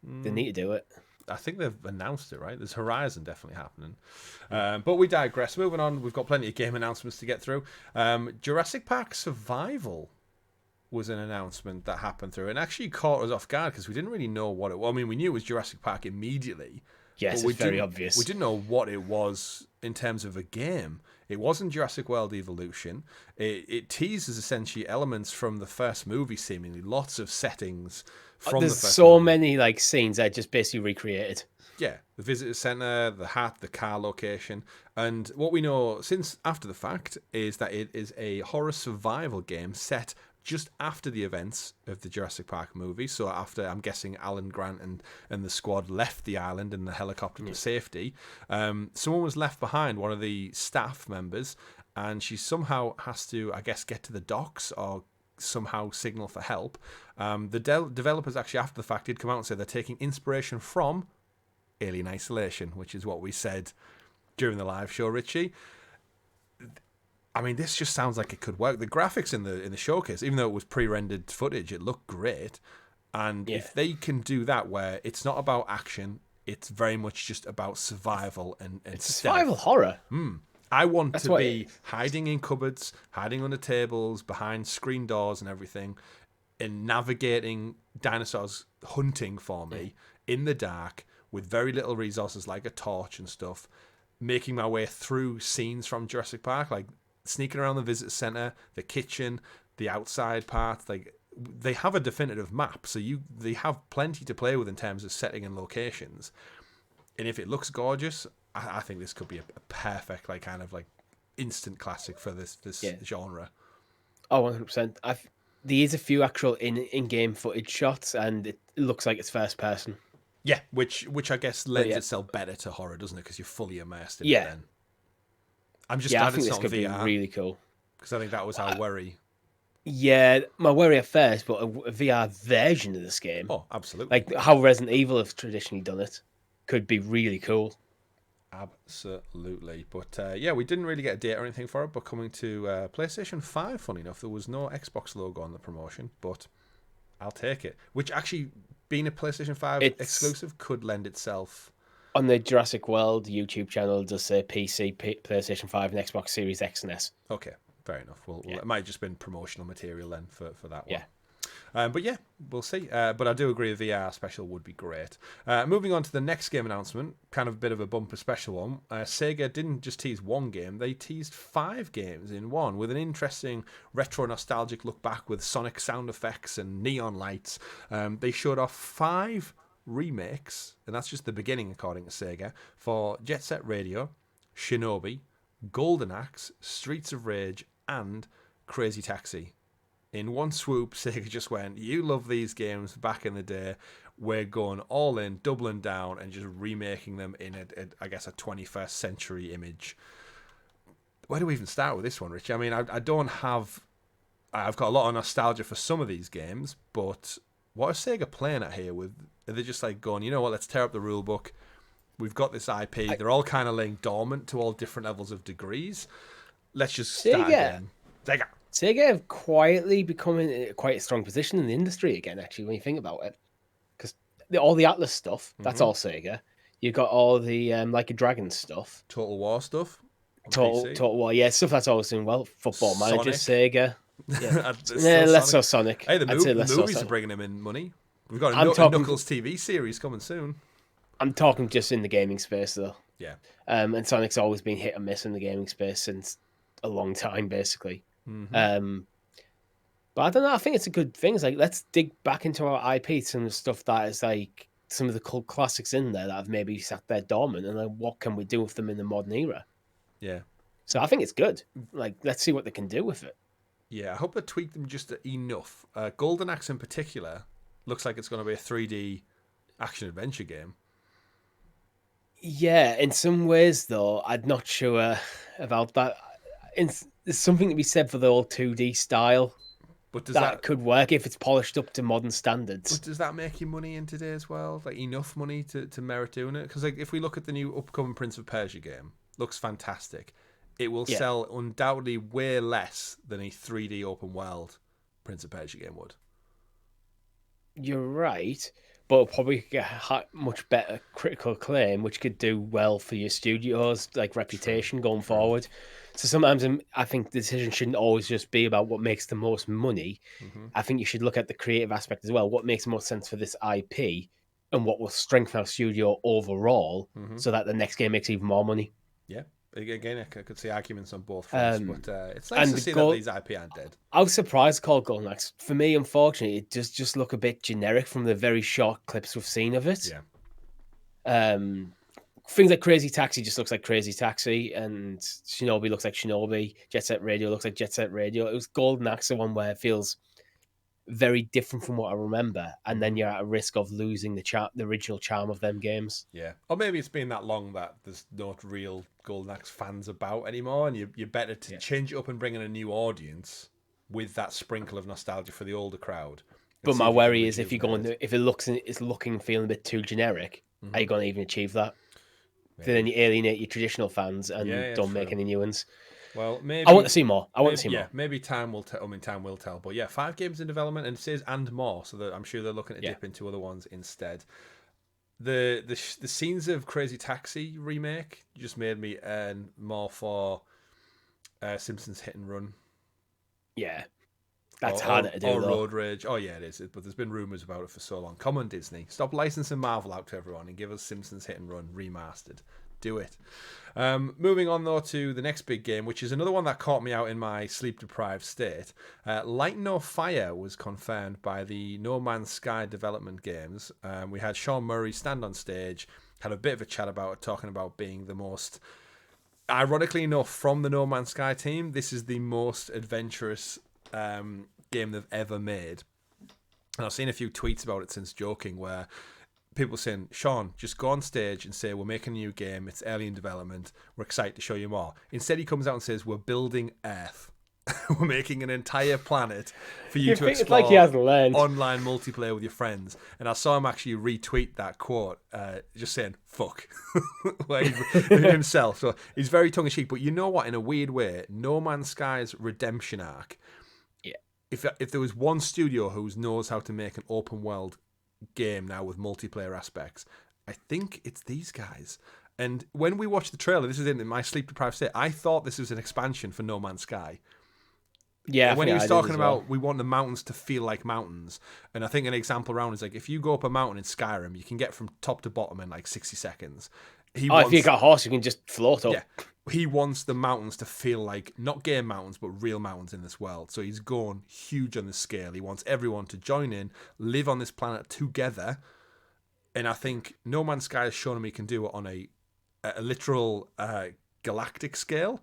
They need to do it. I think they've announced it, right? There's Horizon definitely happening. But we digress. Moving on, we've got plenty of game announcements to get through. Jurassic Park Survival was an announcement that happened through and actually caught us off guard because we didn't really know what it was. I mean, we knew it was Jurassic Park immediately. Yes, it's very obvious. We didn't know what it was in terms of a game. It wasn't Jurassic World Evolution. It teases essentially elements from the first movie, seemingly. Lots of settings from the first movie. Many scenes that just basically recreated. Yeah, the visitor center, the car location. And what we know since after the fact is that it is a horror survival game set just after the events of the Jurassic Park movie. So after, I'm guessing, Alan Grant and the squad left the island in the helicopter to safety, someone was left behind, one of the staff members, and she somehow has to, I guess, get to the docks or somehow signal for help. The developers actually, after the fact, did come out and say they're taking inspiration from Alien Isolation, which is what we said during the live show, Richie. I mean, this just sounds like it could work. The graphics in the showcase, even though it was pre-rendered footage, it looked great. And if they can do that, where it's not about action, it's very much just about survival and it's survival horror. I want to be hiding in cupboards, hiding under tables, behind screen doors and everything, and navigating dinosaurs hunting for me in the dark with very little resources like a torch and stuff, making my way through scenes from Jurassic Park, like sneaking around the visitor center, the kitchen, the outside part. Like, they have a definitive map, so they have plenty to play with in terms of setting and locations. And if it looks gorgeous, I think this could be a perfect kind of instant classic for this Yeah. genre. Oh, 100%. There is a few actual in-game footage shots, and it looks like it's first person. Yeah, which I guess lends yeah. itself better to horror, doesn't it? Because you're fully immersed in it Yeah. then. I'm just I glad think it's this not could be VR, really cool. because I think that was our worry. Yeah, my worry at first, but a VR version of this game, Oh, absolutely. like how Resident Evil have traditionally done it, could be really cool. Absolutely. But yeah, we didn't really get a date or anything for it, but coming to PlayStation 5, funny enough, there was no Xbox logo on the promotion, but I'll take it. Which actually, being a PlayStation 5 exclusive could lend itself. On the Jurassic World YouTube channel, it does say PC, PlayStation 5, and Xbox Series X and S. Okay, fair enough. Well, it might have just been promotional material then for that one. Yeah. But yeah, we'll see. But I do agree the VR special would be great. Moving on to the next game announcement, kind of a bit of a bumper special one. SEGA didn't just tease one game, they teased 5 games in one, with an interesting retro nostalgic look back with sonic sound effects and neon lights. They showed off 5 remakes, and that's just the beginning according to SEGA, for Jet Set Radio, Shinobi, Golden Axe, Streets of Rage, and Crazy Taxi. In one swoop, Sega just went, you love these games back in the day, we're going all in, doubling down, and just remaking them in, I guess, a 21st century image. Where do we even start with this one, Rich? I mean, I've got a lot of nostalgia for some of these games, but what is Sega playing at here with? Are they just like going, you know what, let's tear up the rule book, we've got this IP, they're all kind of laying dormant to all different levels of degrees, let's just start again. Sega have quietly become in quite a strong position in the industry again, actually, when you think about it. Because all the Atlas stuff, that's all Sega. You've got all the Like a Dragon stuff. Total War stuff. Total War, yeah, stuff that's always doing well. Football Manager, Sega. Yeah, less so Sonic. Hey, the movies are bringing them in money. We've got a Knuckles TV series coming soon. I'm talking just in the gaming space, though. Yeah. And Sonic's always been hit and miss in the gaming space since a long time, basically. Mm-hmm. But I don't know. I think it's a good thing. It's like, let's dig back into our IP, some of the stuff that is like some of the cult classics in there that have maybe sat there dormant, and then what can we do with them in the modern era? Yeah. So I think it's good. Like, let's see what they can do with it. Yeah, I hope they tweak them just enough. Golden Axe in particular looks like it's going to be a 3D action adventure game. Yeah, in some ways, though, I'm not sure about that. There's something to be said for the old 2D style. But that could work if it's polished up to modern standards. But does that make you money in today's world? Like, enough money to merit doing it? Because like, if we look at the new upcoming Prince of Persia game, looks fantastic. It will sell undoubtedly way less than a 3D open world Prince of Persia game would. You're right, but it'll probably get much better critical acclaim, which could do well for your studio's like reputation going forward. So sometimes I think the decision shouldn't always just be about what makes the most money. Mm-hmm. I think you should look at the creative aspect as well. What makes the most sense for this IP and what will strengthen our studio overall so that the next game makes even more money. Yeah. Again, I could see arguments on both fronts, but it's nice to see that these IP aren't dead. I was surprised called Golden Axe. For me, unfortunately, it does just look a bit generic from the very short clips we've seen of it. Yeah. Things like Crazy Taxi just looks like Crazy Taxi, and Shinobi looks like Shinobi. Jet Set Radio looks like Jet Set Radio. It was Golden Axe, the one where it feels very different from what I remember, and then you're at a risk of losing the original charm of them games. Yeah, or maybe it's been that long that there's not real Golden Axe fans about anymore, and you're better to change it up and bring in a new audience with that sprinkle of nostalgia for the older crowd. But my worry is if it's looking and feeling a bit too generic, are you going to even achieve that? Maybe. Then you alienate your traditional fans and don't make any new ones. Well, maybe I want to see more. More. Maybe time will tell. I mean, time will tell. But yeah, 5 games in development, and it says and more. So that I'm sure they're looking to dip into other ones instead. The scenes of Crazy Taxi remake just made me earn more for Simpsons Hit and Run. Yeah, that's harder to do. Or Road Rage. Oh yeah, it is. But there's been rumors about it for so long. Come on, Disney, stop licensing Marvel out to everyone and give us Simpsons Hit and Run remastered. Do it. Moving on though to the next big game, which is another one that caught me out in my sleep-deprived state. Light No Fire was confirmed by the No Man's Sky development games. We had Sean Murray stand on stage, had a bit of a chat about it, talking about being the most ironically enough, from the No Man's Sky team, this is the most adventurous game they've ever made. And I've seen a few tweets about it since joking, where people saying, Sean, just go on stage and say, we're making a new game, it's early in development, we're excited to show you more. Instead, he comes out and says, we're building Earth. We're making an entire planet for you to explore. It's like he hasn't learned. Online multiplayer with your friends. And I saw him actually retweet that quote, just saying, fuck, himself. So he's very tongue-in-cheek. But you know what? In a weird way, No Man's Sky's redemption arc, if there was one studio who knows how to make an open-world game now with multiplayer aspects, I think it's these guys. And when we watched the trailer, this is in my sleep-deprived state, I thought this was an expansion for No Man's Sky. Yeah, when he was talking about we want the mountains to feel like mountains, and I think an example around is like if you go up a mountain in Skyrim, you can get from top to bottom in like 60 seconds. If you got a horse, you can just float up. Yeah, he wants the mountains to feel like not game mountains, but real mountains in this world. So he's gone huge on the scale. He wants everyone to join in, live on this planet together, and I think No Man's Sky has shown him he can do it on a literal galactic scale.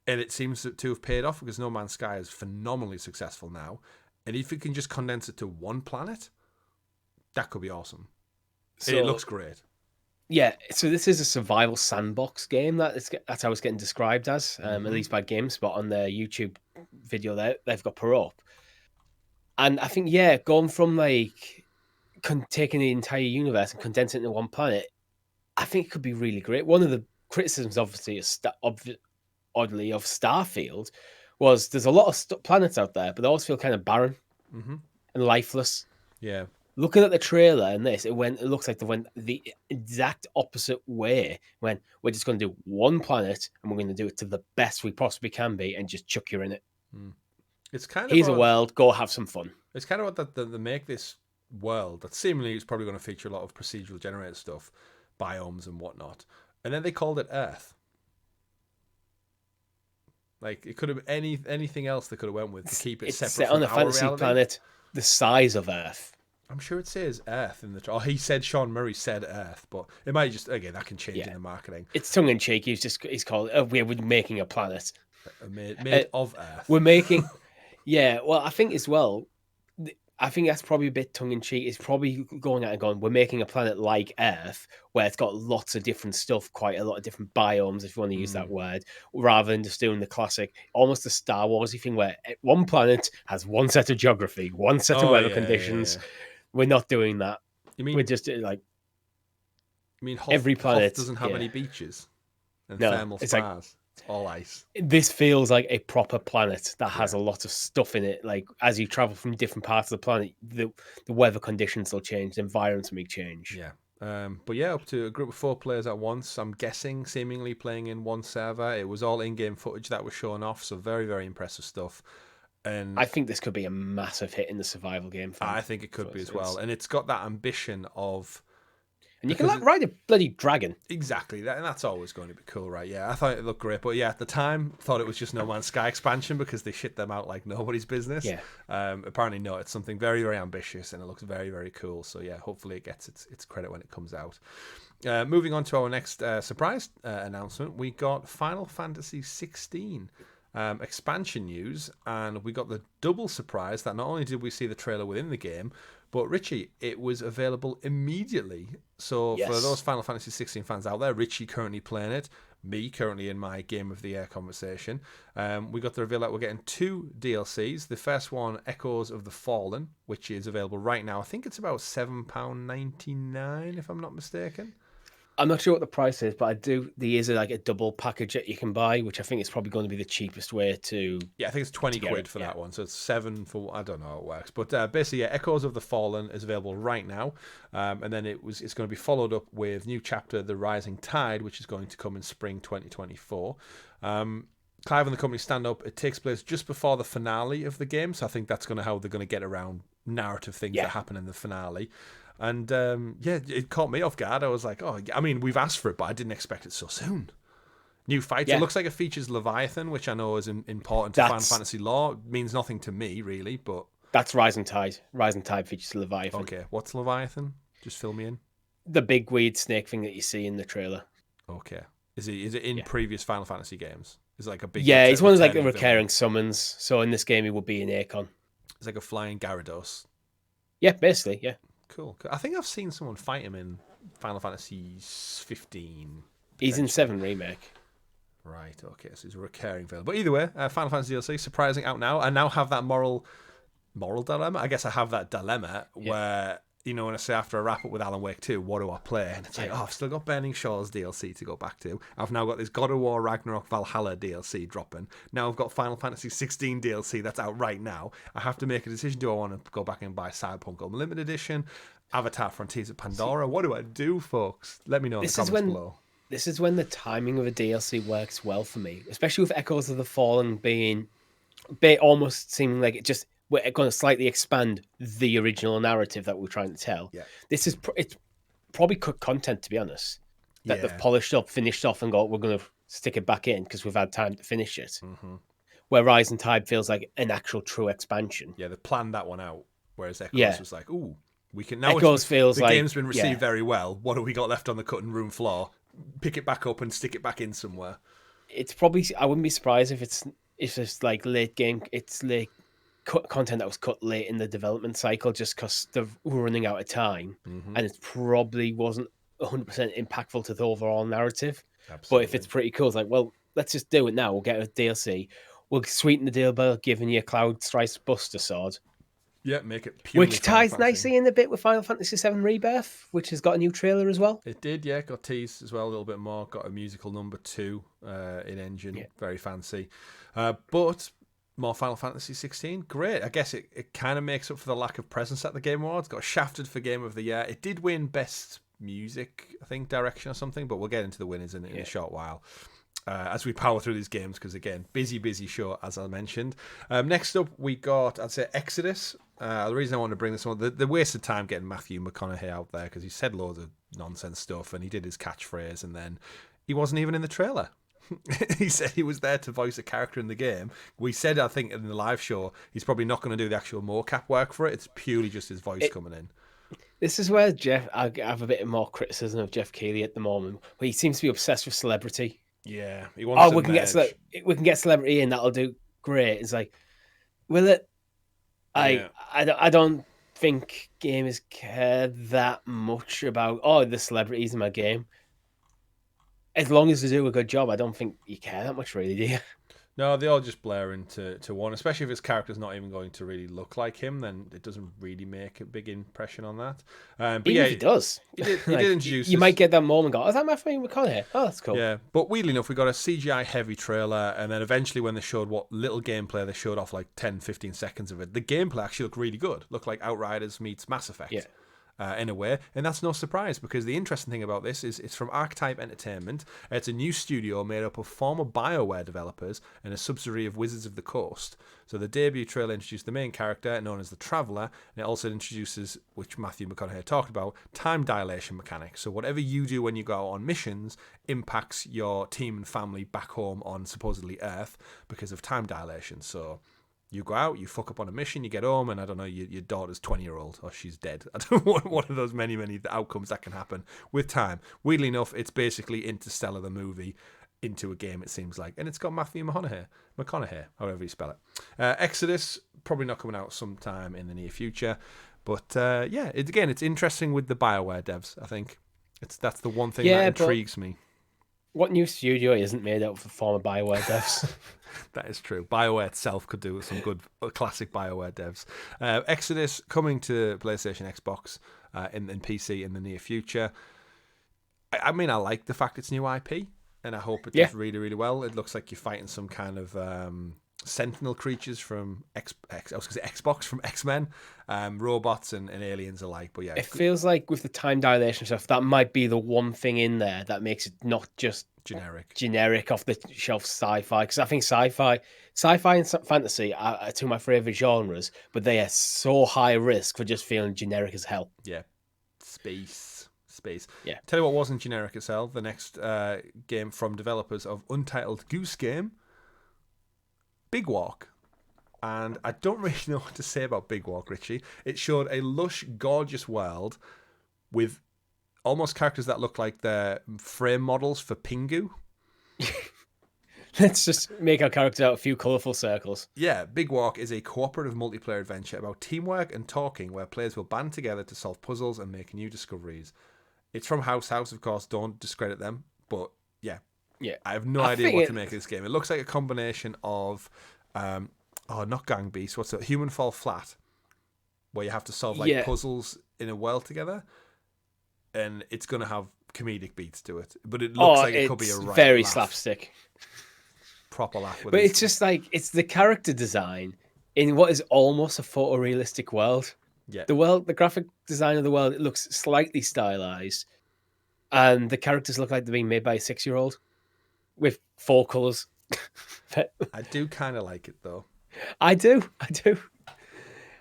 And it seems to have paid off because No Man's Sky is phenomenally successful now. And if you can just condense it to one planet, that could be awesome. So, it looks great. Yeah, so this is a survival sandbox game. That's how it's getting described as, at least by GameSpot on their YouTube video there. They've got put up. And I think, going from like taking the entire universe and condensing it into one planet, I think it could be really great. One of the criticisms, obviously, oddly, of Starfield was there's a lot of planets out there, but they always feel kind of barren and lifeless. Yeah. Looking at the trailer and this, it looks like they went the exact opposite way. When we're just going to do one planet and we're going to do it to the best we possibly can be and just chuck you in it. It's kind of here's a world, go have some fun. It's kind of what they make this world that seemingly is probably going to feature a lot of procedural generated stuff, biomes and whatnot, and then they called it Earth. Like, it could have anything else they could have went with to keep it separate set from on a our fantasy reality. planet the size of Earth. I'm sure it says Earth in the... Oh, he said, Sean Murray said Earth, but it might just... Again, that can change in the marketing. It's tongue-in-cheek. He's called... we're making a planet. Made of Earth. We're making... Yeah, well, I think as well... I think that's probably a bit tongue-in-cheek. It's probably going out and going, we're making a planet like Earth, where it's got lots of different stuff, quite a lot of different biomes, if you want to use that word, rather than just doing the classic, almost the Star Wars-y thing, where one planet has one set of geography, one set of weather conditions. Yeah. We're not doing that. We're just like... You mean every planet Hoth doesn't have any beaches and thermal spas? Like, it's all ice. This feels like a proper planet that has a lot of stuff in it. Like, as you travel from different parts of the planet, the weather conditions will change, the environments may change. Yeah. But yeah, up to a group of 4 players at once. I'm guessing, seemingly playing in one server. It was all in-game footage that was shown off, so very, very impressive stuff. And I think this could be a massive hit in the survival game. I think it could be as well. And it's got that ambition of... And you can ride a bloody dragon. Exactly. And that's always going to be cool, right? Yeah, I thought it looked great. But yeah, at the time, thought it was just No Man's Sky expansion because they shit them out like nobody's business. Yeah. Apparently, no, it's something very, very ambitious and it looks very, very cool. So yeah, hopefully it gets its credit when it comes out. Moving on to our next surprise announcement, we got Final Fantasy XVI expansion news, and we got the double surprise that not only did we see the trailer within the game, but Richie, it was available immediately. So for those Final Fantasy XVI fans out there, Richie currently playing it, me currently in my Game of the Year conversation, we got the reveal that we're getting 2 DLCs. The first one, Echoes of the Fallen, which is available right now. I think it's about £7.99 if I'm not mistaken. I'm not sure what the price is, but there is like a double package that you can buy, which I think is probably going to be the cheapest way to... Yeah, I think it's 20 quid for that one. So it's 7 for... I don't know how it works. But basically, Echoes of the Fallen is available right now. And then it's going to be followed up with new chapter, The Rising Tide, which is going to come in spring 2024. Clive and the company stand up. It takes place just before the finale of the game. So I think that's how they're going to get around narrative things that happen in the finale. And it caught me off guard. I was like, we've asked for it, but I didn't expect it so soon. New fights. Yeah. It looks like it features Leviathan, which I know is important to Final Fantasy lore. It means nothing to me, really, but... That's Rising Tide. Rising Tide features Leviathan. Okay, what's Leviathan? Just fill me in. The big weird snake thing that you see in the trailer. Okay. Is it in previous Final Fantasy games? Is it like a big? Yeah, he's one of like the returning recurring villain? summons. So in this game, he would be an Arkane. It's like a flying Gyarados. Yeah, basically, yeah. Cool. I think I've seen someone fight him in Final Fantasy 15. He's in 7 Remake. Right, okay, so he's a recurring villain. But either way, Final Fantasy DLC, surprising, out now. I now have that moral dilemma. I guess I have that dilemma where, you know, when I say after I wrap up with Alan Wake 2, what do I play? And it's like, I've still got Burning Shores DLC to go back to. I've now got this God of War Ragnarok Valhalla DLC dropping. Now I've got Final Fantasy 16 DLC that's out right now. I have to make a decision. Do I want to go back and buy Cyberpunk Unlimited Edition? Avatar Frontiers of Pandora? What do I do, folks? Let me know in the comments below. This is when the timing of a DLC works well for me, especially with Echoes of the Fallen being almost seeming like we're going to slightly expand the original narrative that we're trying to tell. Yeah. This is it's probably cut content, to be honest, that they've polished up, finished off, and we're going to stick it back in because we've had time to finish it. Mm-hmm. Where Rise and Tide feels like an actual true expansion. Yeah, they planned that one out, whereas Echoes was like, ooh, we can now. Echoes feels the like game's been received very well. What have we got left on the cutting room floor? Pick it back up and stick it back in somewhere. It's probably, I wouldn't be surprised if it's like late game. It's like content that was cut late in the development cycle just because they're running out of time, and it probably wasn't 100% impactful to the overall narrative. Absolutely. But if it's pretty cool, it's like, well, let's just do it now. We'll get a DLC. We'll sweeten the deal by giving you a Cloud Strife Buster Sword. Yeah, make it purely which ties nicely in a bit with Final Fantasy VII Rebirth, which has got a new trailer as well. It did, yeah. Got teased as well a little bit more. Got a musical number 2 in engine. Yeah. Very fancy. But more Final Fantasy 16. Great. I guess it kind of makes up for the lack of presence at the Game Awards. Got shafted for Game of the Year. It did win Best Music, I think, Direction or something, but we'll get into the winners in a short while. As we power through these games, because again, busy show, as I mentioned. Next up, we got, I'd say, Exodus. The reason I wanted to bring this on, the waste of time getting Matthew McConaughey out there, because he said loads of nonsense stuff, and he did his catchphrase, and then he wasn't even in the trailer. He said he was there to voice a character in the game. We said, I think, in the live show, he's probably not going to do the actual mocap work for it. It's purely just his voice coming in. This is where I have a bit more criticism of Jeff Keighley at the moment, where he seems to be obsessed with celebrity. Yeah, he wants. We can get celebrity in. That'll do great. It's like, will it? I don't think gamers care that much about the celebrities in my game. As long as they do a good job, I don't think you care that much, really, do you? No, they all just blur into one, especially if his character's not even going to really look like him, then it doesn't really make a big impression on that. But even if he does. He did introduce You might get that moment and go, that Matthew McConaughey? Oh, that's cool. Yeah, but weirdly enough, we got a CGI-heavy trailer, and then eventually when they showed what little gameplay, they showed off like 10, 15 seconds of it. The gameplay actually looked really good. Looked like Outriders meets Mass Effect. Yeah. In a way, and that's no surprise, because the interesting thing about this is it's from Archetype Entertainment. It's a new studio made up of former BioWare developers and a subsidiary of Wizards of the Coast. So the debut trailer introduced the main character, known as the Traveller, and it also introduces, which Matthew McConaughey talked about, time dilation mechanics. So whatever you do when you go on missions impacts your team and family back home on supposedly Earth because of time dilation. So you go out, you fuck up on a mission, you get home, and I don't know, your daughter's 20-year-old, or she's dead. I don't know, one of those many outcomes that can happen with time. Weirdly enough, it's basically Interstellar, the movie, into a game, it seems like. And it's got Matthew McConaughey, however you spell it. Exodus, probably not coming out sometime in the near future. But it's interesting with the BioWare devs, I think. That's the one thing that intrigues me. What new studio isn't made up of former BioWare devs? That is true. BioWare itself could do with some good classic BioWare devs. Exodus coming to PlayStation, Xbox, and PC in the near future. I mean, I like the fact it's new IP, and I hope it does really, really well. It looks like you're fighting some kind of sentinel creatures from Xbox, from X-Men, robots and aliens alike. But yeah, it feels like with the time dilation stuff, that might be the one thing in there that makes it not just generic off the shelf sci-fi. Because I think sci-fi and fantasy are two of my favorite genres, but they are so high risk for just feeling generic as hell. Yeah, space. Yeah. Tell you what wasn't generic as hell. The next game from developers of Untitled Goose Game, Big Walk. And I don't really know what to say about Big Walk, Richie. It showed a lush, gorgeous world with almost characters that look like they're frame models for Pingu Let's just make our character out a few colourful circles. Yeah, Big Walk is a cooperative multiplayer adventure about teamwork and talking where players will band together to solve puzzles and make new discoveries. It's from House, of course, don't discredit them, but yeah. Yeah. I have no idea what to make of this game. It looks like a combination of, not Gang Beasts, what's it? Human Fall Flat, where you have to solve puzzles in a world together, and it's going to have comedic beats to it. But it looks like it could be a very slapstick. Proper laugh with But it's just like, it's the character design in what is almost a photorealistic world. Yeah. The graphic design of the world, it looks slightly stylized, and the characters look like they're being made by a 6-year-old with 4 colors. I do kind of like it though. I do.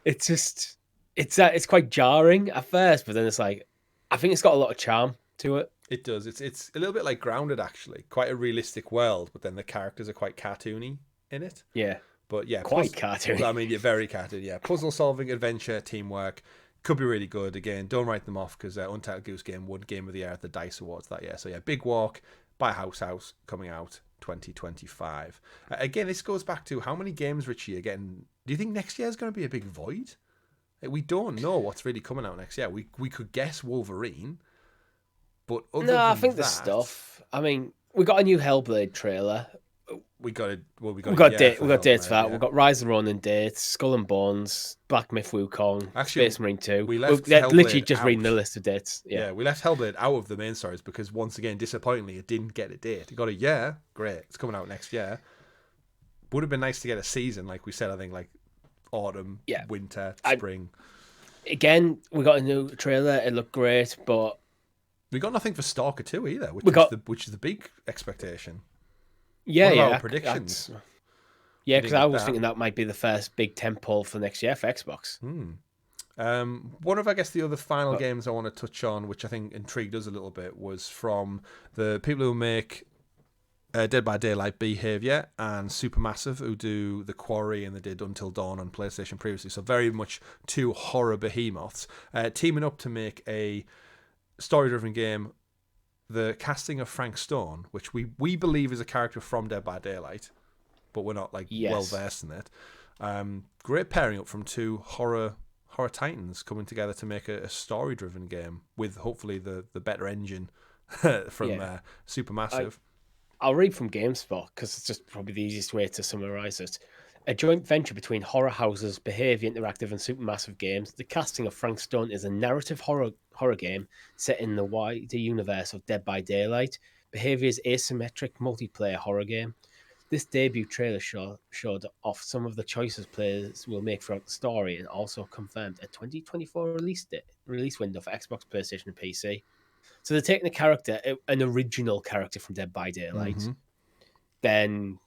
It's just, it's quite jarring at first, but then it's like, I think it's got a lot of charm to it. It does. It's a little bit like Grounded, actually. Quite a realistic world, but then the characters are quite cartoony in it. Yeah. But yeah, quite cartoony. I mean, yeah, very cartoony. Yeah, puzzle solving, adventure, teamwork could be really good. Again, don't write them off because Untitled Goose Game won Game of the Year at the DICE Awards that year. So yeah, Big Walk by House coming out 2025. Again, this goes back to how many games, Richie, are getting. Do you think next year is going to be a big void? We don't know what's really coming out next year. We could guess Wolverine. But I think there's stuff. I mean, we got a new Hellblade trailer. We got dates for that. We've got Rise of the Ronin dates, Skull and Bones, Black Myth Wukong, Space Marine 2. We left literally just reading the list of dates. Yeah, we left Hellblade out of the main stories because once again, disappointingly, it didn't get a date. It got a year. Great, it's coming out next year. Would have been nice to get a season, like we said. I think like autumn, winter, spring. Again, we got a new trailer. It looked great, but we got nothing for Stalker 2 either, which is the big expectation. Yeah, predictions. Because I was thinking that might be the first big tentpole for next year for Xbox. One of, I guess, the other final games I want to touch on, which I think intrigued us a little bit, was from the people who make Dead by Daylight Behavior and Supermassive, who do The Quarry, and they did Until Dawn on PlayStation previously. So very much 2 horror behemoths teaming up to make a story-driven game. The casting of Frank Stone, which we believe is a character from Dead by Daylight, but we're not well versed in it. Great pairing up from 2 horror titans coming together to make a story-driven game with hopefully the better engine from Supermassive. I'll read from GameSpot because it's just probably the easiest way to summarize it. A joint venture between Horror Houses, Behaviour Interactive and Supermassive Games, the casting of Frank Stone is a narrative horror game set in the wider universe of Dead by Daylight, Behaviour's asymmetric multiplayer horror game. This debut trailer showed off some of the choices players will make throughout the story and also confirmed a 2024 release window for Xbox, PlayStation and PC. So they're taking a character, an original character from Dead by Daylight, then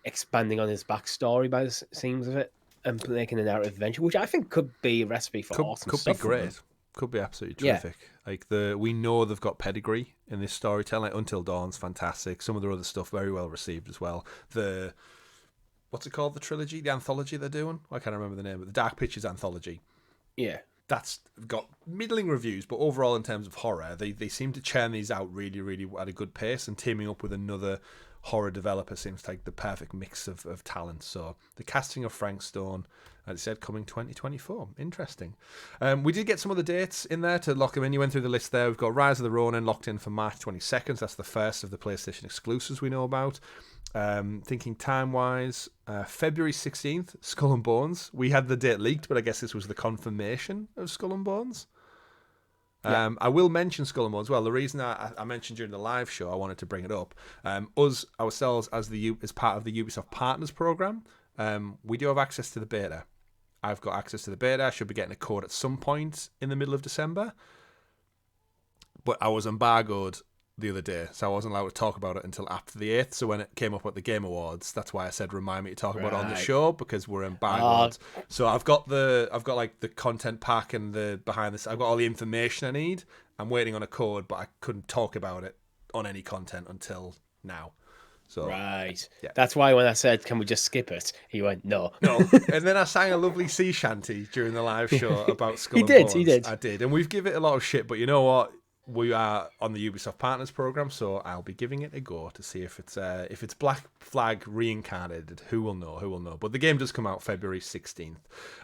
expanding on his backstory by the seams of it and making a narrative adventure, which I think could be a recipe for awesome stuff. Could be great. Could be absolutely terrific. We know they've got pedigree in this storytelling. Until Dawn's fantastic. Some of their other stuff very well received as well. What's it called? The trilogy, the anthology they're doing. I can't remember the name, but the Dark Pictures anthology. Yeah, that's got middling reviews, but overall in terms of horror, they seem to churn these out really, really at a good pace. And teaming up with another horror developer seems like the perfect mix of talent. So the casting of Frank Stone, as I said, coming 2024. Interesting. We did get some other dates in there to lock them in. You went through the list there. We've got Rise of the Ronin locked in for March 22nd. That's the first of the PlayStation exclusives we know about. Thinking time-wise, February 16th, Skull and Bones. We had the date leaked, but I guess this was the confirmation of Skull and Bones. I will mention Skull and Bones as well. The reason I mentioned during the live show, I wanted to bring it up. Ourselves as part of the Ubisoft Partners program, we do have access to the beta. I've got access to the beta. I should be getting a code at some point in the middle of December. But I was embargoed the other day, so I wasn't allowed to talk about it until after the 8th. So when it came up at the Game Awards, that's why I said remind me to talk about it on the show, because we're embargoed. So I've got like the content pack and the behind this. I've got all the information I need. I'm waiting on a code, but I couldn't talk about it on any content until now. So that's why when I said, can we just skip it, he went no. And then I sang a lovely sea shanty during the live show about Skull and Bones. He did. I did, and we've given it a lot of shit, but you know what? we are on the Ubisoft Partners program, so I'll be giving it a go to see if it's Black Flag reincarnated. Who will know? Who will know? But the game does come out February 16th.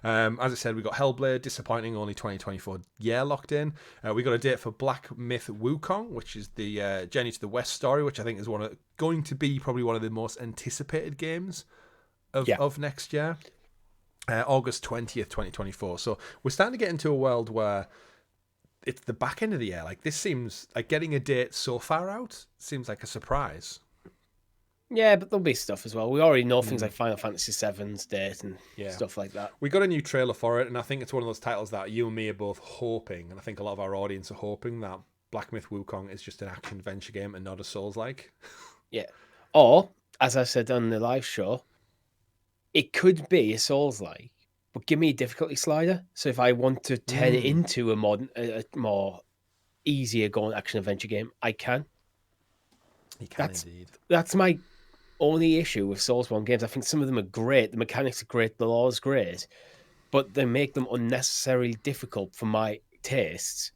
As I said, we got Hellblade, disappointing, only 2024 year locked in. We got a date for Black Myth Wukong, which is the Journey to the West story, which I think is going to be probably one of the most anticipated games of next year. August 20th, 2024. So we're starting to get into a world where it's the back end of the year. Like, this seems like getting a date so far out seems like a surprise. Yeah, but there'll be stuff as well. We already know things like Final Fantasy VII's date and stuff like that. We got a new trailer for it, and I think it's one of those titles that you and me are both hoping, and I think a lot of our audience are hoping, that Black Myth Wukong is just an action-adventure game and not a Souls-like. Yeah. Or, as I said on the live show, it could be a Souls-like, but give me a difficulty slider. So if I want to turn it into a more easier going action-adventure game, I can. You can indeed. That's my only issue with Soulsborne games. I think some of them are great. The mechanics are great. The lore is great. But they make them unnecessarily difficult for my tastes.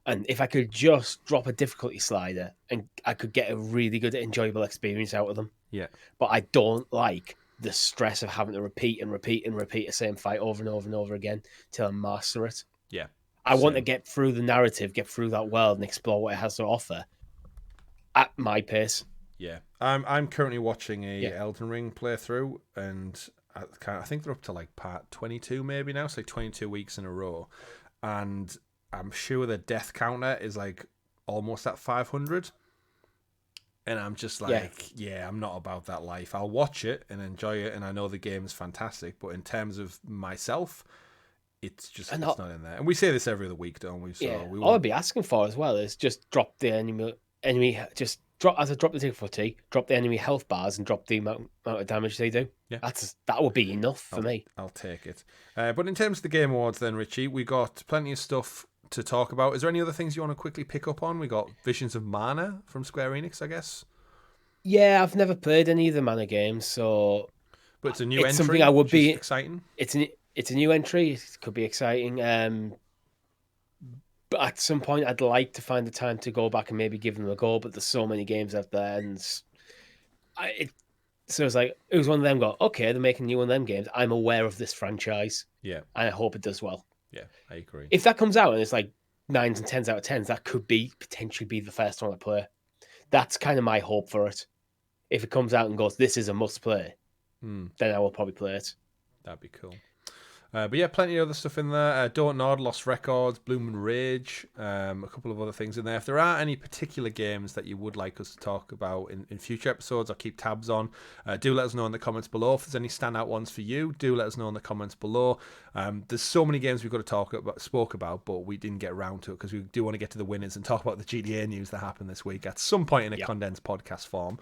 And if I could just drop a difficulty slider, and I could get a really good, enjoyable experience out of them. Yeah. But I don't like the stress of having to repeat the same fight over and over and over again till I master it. Yeah. I want to get through the narrative, get through that world, and explore what it has to offer at my pace. Yeah. I'm currently watching a Elden Ring playthrough, and I think they're up to like part 22 maybe now, so like 22 weeks in a row. And I'm sure the death counter is like almost at 500. And I'm just like, I'm not about that life. I'll watch it and enjoy it, and I know the game is fantastic, but in terms of myself, it's not in there. And we say this every other week, don't we? So all I'd be asking for as well is just drop the enemy just drop the difficulty, drop the enemy health bars, and drop the amount of damage they do. Yeah, that would be enough for me. I'll take it. But in terms of the Game Awards, then, Richie, we got plenty of stuff to talk about. Is there any other things you want to quickly pick up on? We got Visions of Mana from Square Enix, I guess. Yeah, I've never played any of the Mana games, so but it's a new entry. Something I would be exciting. It's a new entry. It could be exciting. But at some point, I'd like to find the time to go back and maybe give them a go. But there's so many games out there, and so it's like it was one of them. Okay, they're making new one of them games. I'm aware of this franchise. Yeah, and I hope it does well. Yeah, I agree. If that comes out and it's like 9s and 10s out of 10s, that could potentially be the first one I play. That's kind of my hope for it. If it comes out and goes, this is a must play, then I will probably play it. That'd be cool. But yeah, plenty of other stuff in there. Don't Nod, Lost Records, Bloom and Rage, a couple of other things in there. If there are any particular games that you would like us to talk about in future episodes or keep tabs on, do let us know in the comments below. If there's any standout ones for you, do let us know in the comments below. There's so many games we've got to spoke about, but we didn't get around to it because we do want to get to the winners and talk about the GTA news that happened this week at some point in a condensed podcast form.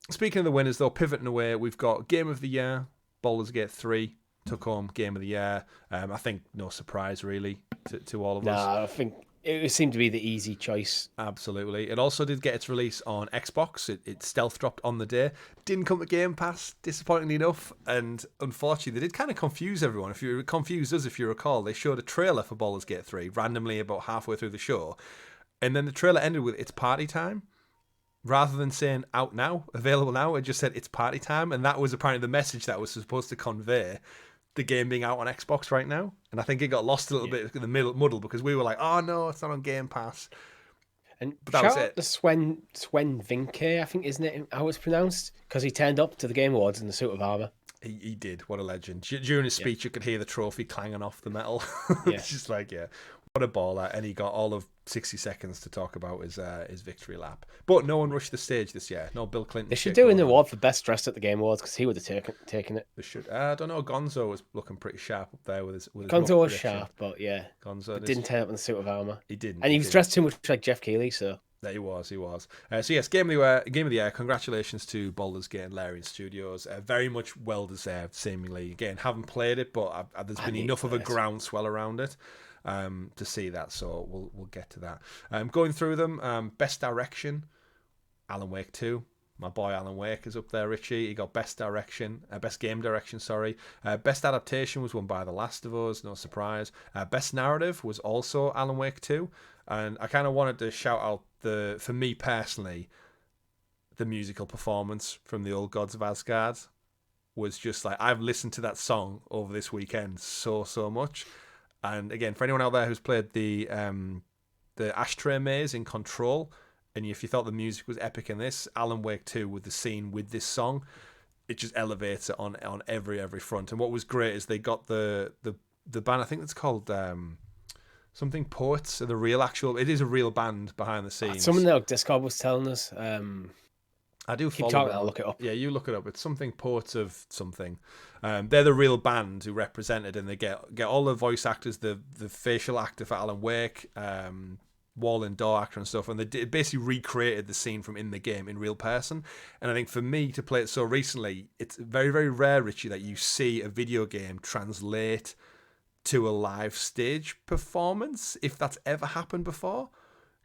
Speaking of the winners, though, pivoting away, we've got Game of the Year, Baldur's Gate 3. Took home Game of the Year. I think no surprise really to all of us. I think it seemed to be the easy choice. Absolutely. It also did get its release on Xbox. It stealth dropped on the day. Didn't come to Game Pass, disappointingly enough. And unfortunately, they did kind of confuse everyone. If you recall, they showed a trailer for Baldur's Gate 3 randomly about halfway through the show. And then the trailer ended with "It's party time." Rather than saying "out now," available now, it just said "it's party time." And that was apparently the message that was supposed to convey the game being out on Xbox right now. And I think it got lost a little bit in the muddle because we were like, oh no, it's not on Game Pass. But that was it. The Sven Vinke, I think, isn't it how it's pronounced? Because he turned up to the Game Awards in the suit of armour. He did. What a legend. During his speech, you could hear the trophy clanging off the metal. It's just like, what a baller. And he got all of 60 seconds to talk about his victory lap. But no one rushed the stage this year. No Bill Clinton. They should do an award for Best Dressed at the Game Awards because he would have taken it. They should. I don't know. Gonzo was looking pretty sharp up there with his Gonzo was sharp, but Gonzo didn't turn up in the suit of armour. He didn't. And he was dressed too much like Jeff Keighley, so... He was. So yes, Game of the Year. Congratulations to Baldur's Gate and Larian Studios. Very much well deserved, seemingly. Again, haven't played it, but there's been enough of a groundswell around it to see that. So we'll get to that. Going through them, Best Direction, Alan Wake 2. My boy Alan Wake is up there, Richie. He got Best Game Direction, sorry. Best Adaptation was won by The Last of Us, no surprise. Best Narrative was also Alan Wake 2. And I kind of wanted to shout out for me personally, the musical performance from the Old Gods of Asgard was just like, I've listened to that song over this weekend so much. And again, for anyone out there who's played the Ashtray Maze in Control, and if you thought the music was epic in this, Alan Wake 2 with the scene with this song, it just elevates it on every front. And what was great is they got the band, I think it's called something Poets, or it is a real band behind the scenes. Someone in Discord was telling us. I do keep follow talking, I'll look it up. Yeah, you look it up. It's something Poets of something. They're the real band who represented, and they get all the voice actors, the facial actor for Alan Wake, wall and door actor and stuff, and they basically recreated the scene from in the game in real person. And I think for me to play it so recently, it's very, very rare, Richie, that you see a video game translate to a live stage performance, if that's ever happened before.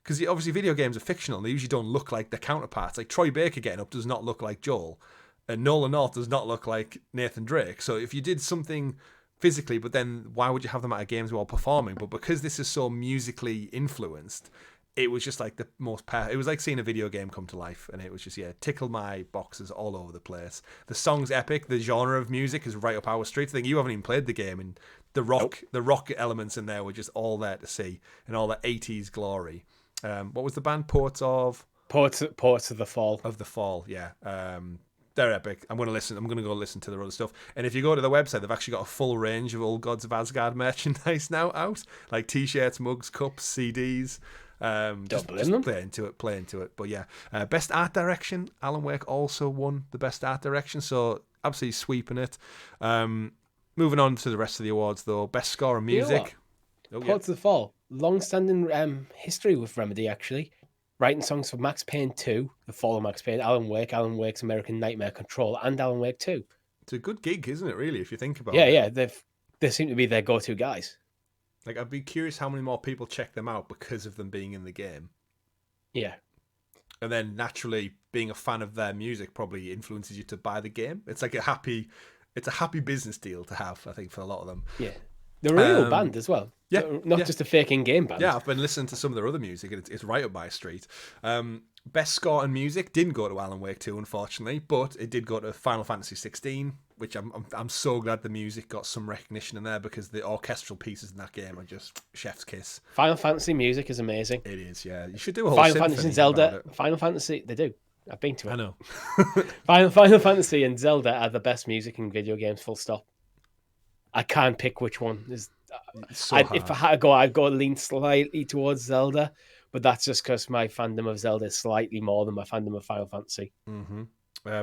Because obviously video games are fictional, and they usually don't look like their counterparts. Like Troy Baker getting up does not look like Joel, and Nolan North does not look like Nathan Drake. So if you did something physically, but then why would you have them at a games while performing? But because this is so musically influenced, it was just like the most it was like seeing a video game come to life, and it was just tickled my boxes all over the place. The song's epic. The genre of music is right up our street. I think you haven't even played the game, and the rock elements in there were just all there to see, and all that 80s glory. What was the band? Poets of the Fall. Of the Fall, yeah. They're epic. I'm going to go listen to their other stuff. And if you go to the website, they've actually got a full range of Old Gods of Asgard merchandise now out, like t-shirts, mugs, cups, CDs. Just play into it. But yeah, best art direction. Alan Wake also won the best art direction, so absolutely sweeping it. Moving on to the rest of the awards, though. Best score and music. Poets of the Fall. Long-standing history with Remedy, actually. Writing songs for Max Payne 2, The Fall of Max Payne, Alan Wake's American Nightmare Control, and Alan Wake 2. It's a good gig, isn't it, really, if you think about it? Yeah, they seem to be their go-to guys. Like, I'd be curious how many more people check them out because of them being in the game. Yeah. And then, naturally, being a fan of their music probably influences you to buy the game. It's like a happy business deal to have, I think, for a lot of them. Yeah. They're a real band as well. Yeah. Not just a fake in-game band. Yeah, I've been listening to some of their other music, and it's right up my street. Best score and music didn't go to Alan Wake 2, unfortunately, but it did go to Final Fantasy XVI, which I'm so glad the music got some recognition in there, because the orchestral pieces in that game are just chef's kiss. Final Fantasy music is amazing. It is, yeah. You should do a whole Final Fantasy and Zelda. Final Fantasy, they do. I've been to it. I know. Final Fantasy and Zelda are the best music in video games, full stop. I can't pick which one is. If I had to go, I'd go lean slightly towards Zelda, but that's just because my fandom of Zelda is slightly more than my fandom of Final Fantasy. Mm-hmm.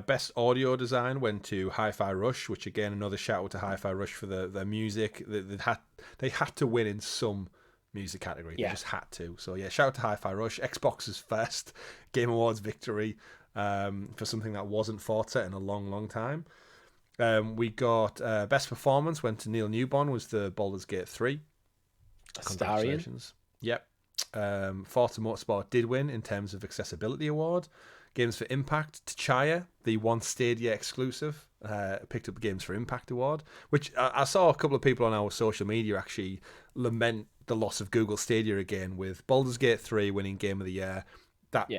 Best audio design went to Hi-Fi Rush, which again, another shout out to Hi-Fi Rush for their music. They had to win in some music category. Yeah. They just had to. So yeah, shout out to Hi-Fi Rush. Xbox's first Game Awards victory for something that wasn't Forza in a long time. We got best performance went to Neil Newbon, was the Baldur's Gate 3. Congratulations. Yep. Forza Motorsport did win in terms of accessibility award. Games for Impact, Tchaya, the one Stadia exclusive, picked up the Games for Impact award, which I saw a couple of people on our social media actually lament the loss of Google Stadia again, with Baldur's Gate 3 winning Game of the Year.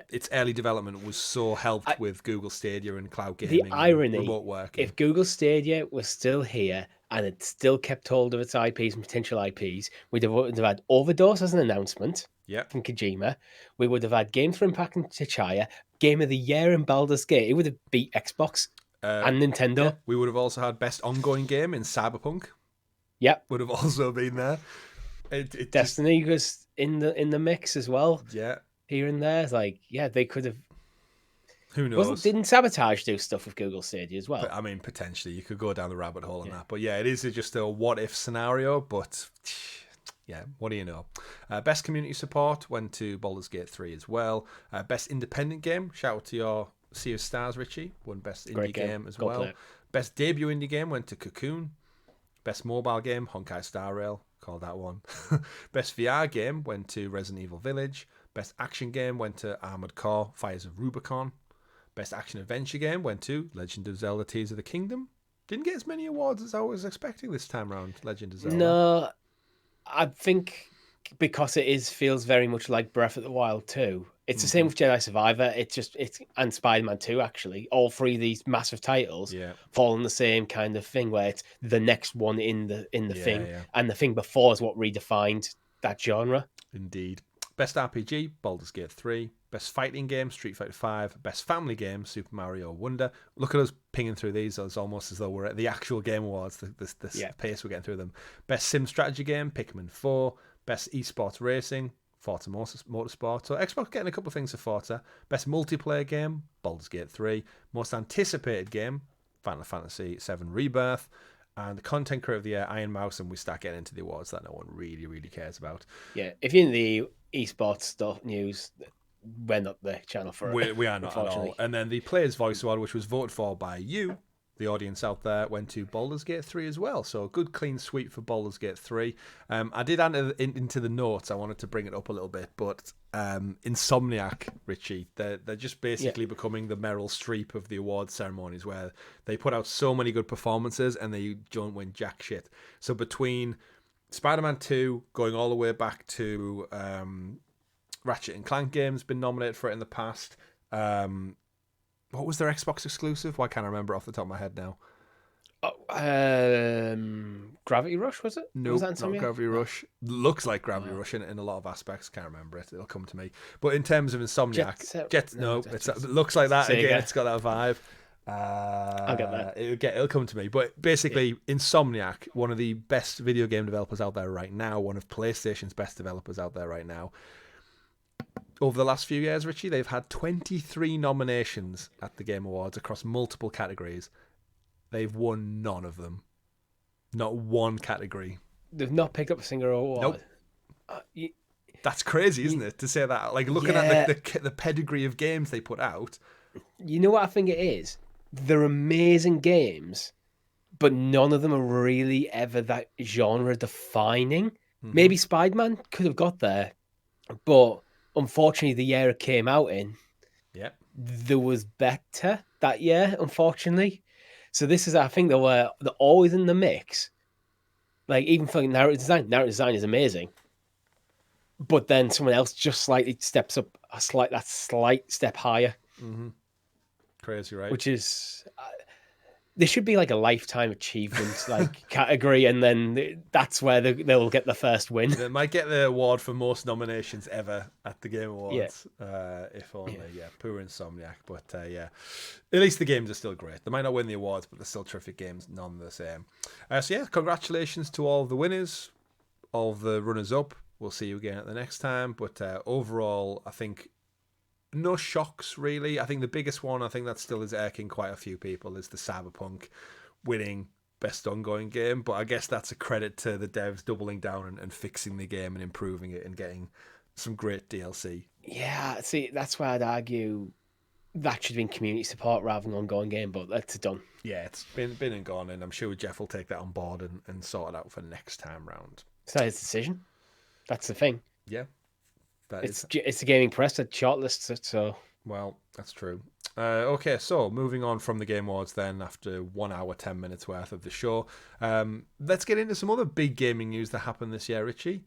Its early development was so helped with Google Stadia and cloud gaming. The irony, remote working. If Google Stadia was still here and it still kept hold of its IPs and potential IPs, we'd have had Overdose as an announcement from Kojima. We would have had Games for Impact and Tchaya, Game of the Year and Baldur's Gate. It would have beat Xbox and Nintendo. Yeah. We would have also had Best Ongoing Game in Cyberpunk. Yep. Would have also been there. Destiny was in the mix as well. Yeah. Here and there, they could have. Who knows? Didn't Sabotage do stuff with Google Stadia as well? But, I mean, potentially you could go down the rabbit hole on that. But yeah, it is just a what if scenario. But yeah, what do you know? Best community support went to Baldur's Gate 3 as well. Best independent game, shout out to your Sea of Stars, Richie. Won best indie game as well. Best debut indie game went to Cocoon. Best mobile game, Honkai Star Rail. Called that one. Best VR game went to Resident Evil Village. Best action game went to Armored Core, Fires of Rubicon. Best action adventure game went to Legend of Zelda Tears of the Kingdom. Didn't get as many awards as I was expecting this time round, Legend of Zelda. No, I think because it feels very much like Breath of the Wild 2. It's the same with Jedi Survivor. And Spider-Man 2 actually. All three of these massive titles fall on the same kind of thing where it's the next one in the thing, and the thing before is what redefined that genre. Indeed. Best RPG, Baldur's Gate 3. Best fighting game, Street Fighter 5. Best family game, Super Mario Wonder. Look at us pinging through these. It's almost as though we're at the actual Game Awards, the pace we're getting through them. Best sim strategy game, Pikmin 4. Best esports racing, Forza Motorsport. So Xbox getting a couple of things for Forza. Best multiplayer game, Baldur's Gate 3. Most anticipated game, Final Fantasy VII Rebirth. And the content creator of the year, Iron Mouse, and we start getting into the awards that no one really, really cares about. Yeah, if you're in the esports stuff news, we're not the channel for it. We are not at all. And then the Player's Voice Award, which was voted for by you, the audience out there, went to Baldur's Gate 3 as well. So a good clean sweep for Baldur's Gate 3. I did add into the notes. I wanted to bring it up a little bit, but Insomniac, Richie, they're just basically becoming the Meryl Streep of the awards ceremonies, where they put out so many good performances and they don't win jack shit. So between Spider-Man 2 going all the way back to Ratchet and Clank games, been nominated for it in the past. What was their Xbox exclusive? Why can't I remember off the top of my head now? Gravity Rush, was it? No, was not Gravity Rush. Looks like Gravity Rush in a lot of aspects. Can't remember it. It'll come to me. But in terms of Insomniac, it looks like that. SEGA. Again, it's got that vibe. I'll get that. It'll come to me. But basically, Insomniac, one of the best video game developers out there right now, one of PlayStation's best developers out there right now. Over the last few years, Richie, they've had 23 nominations at the Game Awards across multiple categories. They've won none of them. Not one category. They've not picked up a single award. Nope. That's crazy, isn't it? To say that, like looking at the pedigree of games they put out. You know what I think it is? They're amazing games, but none of them are really ever that genre defining. Maybe Spider-Man could have got there, but unfortunately, the year it came out in, there was better that year, unfortunately. So this is, I think, they're always in the mix. Like, even for narrative design is amazing. But then someone else just slightly steps up that slight step higher. Mm-hmm. Crazy, right? Which is... there should be like a lifetime achievement category, and then that's where they'll get the first win. They might get the award for most nominations ever at the Game Awards. If only. Poor Insomniac. But at least the games are still great. They might not win the awards, but they're still terrific games, none the same. Congratulations to all the winners, all the runners-up. We'll see you again at the next time. But overall, I think no shocks, really. I think the biggest one, that still is irking quite a few people, is the Cyberpunk winning best ongoing game. But I guess that's a credit to the devs doubling down and fixing the game and improving it and getting some great DLC. Yeah, see, that's why I'd argue that should have been community support rather than ongoing game, but that's done. Yeah, it's been and gone, and I'm sure Jeff will take that on board and sort it out for next time round. It's not his decision. That's the thing. Yeah. It's the gaming press that shortlists it, so... Well, that's true. Okay, so moving on from the Game Awards then, after 1 hour, 10 minutes worth of the show, let's get into some other big gaming news that happened this year, Richie.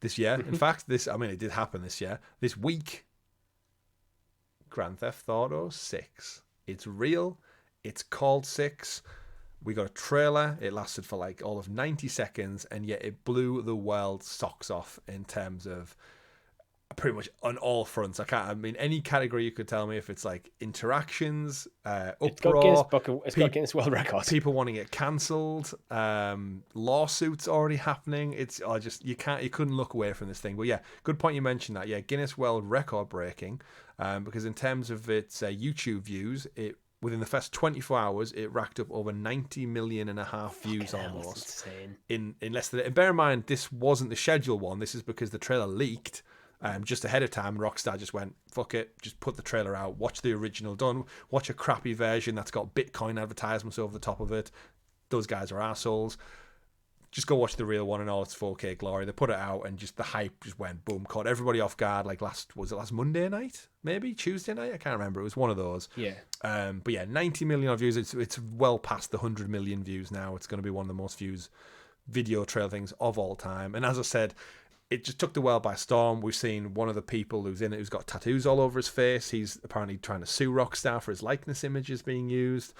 This year. In fact, it did happen this year. This week, Grand Theft Auto 6. It's real. It's called 6. We got a trailer. It lasted for like all of 90 seconds, and yet it blew the world's socks off in terms of pretty much on all fronts. Any category you could tell me, if it's like interactions, uproar, it's got Guinness World Records, people wanting it cancelled, lawsuits already happening. It's you couldn't look away from this thing. But yeah, good point you mentioned that. Yeah, Guinness World Record breaking, because in terms of its YouTube views, within the first 24 hours, it racked up over 90 million and a half views almost in less than. And bear in mind, this wasn't the scheduled one. This is because the trailer leaked just ahead of time. Rockstar just went, fuck it, just put the trailer out, watch the original done, watch a crappy version that's got Bitcoin advertisements over the top of it. Those guys are assholes. Just go watch the real one in all its 4K glory. They put it out, and just the hype just went boom, caught everybody off guard. Like last Monday night? Maybe Tuesday night? I can't remember. It was one of those. Yeah. But yeah, 90 million views. It's well past the 100 million views now. It's going to be one of the most views video trail things of all time. And as I said, it just took the world by storm. We've seen one of the people who's in it who's got tattoos all over his face. He's apparently trying to sue Rockstar for his likeness images being used.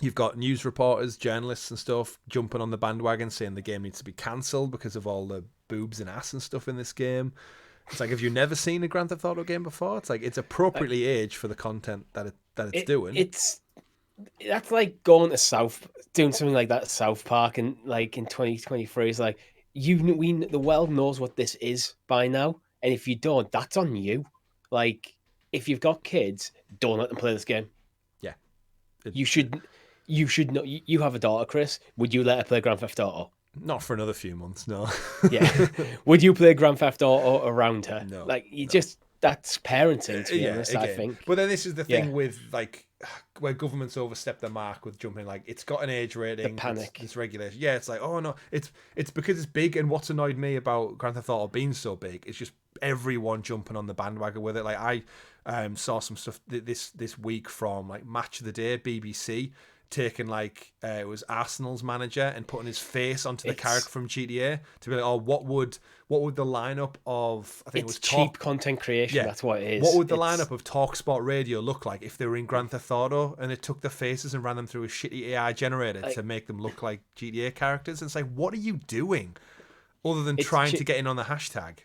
You've got news reporters, journalists and stuff jumping on the bandwagon saying the game needs to be cancelled because of all the boobs and ass and stuff in this game. It's like, have you never seen a Grand Theft Auto game before? It's like, it's appropriately aged for the content that it's doing. That's like doing something like that at South Park and like in 2023 is like, the world knows what this is by now, and if you don't, that's on you. Like, if you've got kids, don't let them play this game. Yeah, you should know. You have a daughter, Chris. Would you let her play Grand Theft Auto? Not for another few months, no. Yeah. Would you play Grand Theft Auto around her? No. Like, that's parenting, to be honest, I think. But then this is the thing with, like, where governments overstep their mark with jumping, like, it's got an age rating. The panic. It's regulation. Yeah, it's like, oh, no. It's because it's big, and what's annoyed me about Grand Theft Auto being so big is just everyone jumping on the bandwagon with it. Like, I saw some stuff this week from, like, Match of the Day, BBC, taking like it was Arsenal's manager and putting his face onto the character from GTA to be like, oh, what would the lineup of, I think it was cheap content creation. Yeah. That's what it is. What would the lineup of TalkSport Radio look like if they were in Grand Theft Auto and it took their faces and ran them through a shitty AI generator to make them look like GTA characters? And it's like, what are you doing other than trying to get in on the hashtag?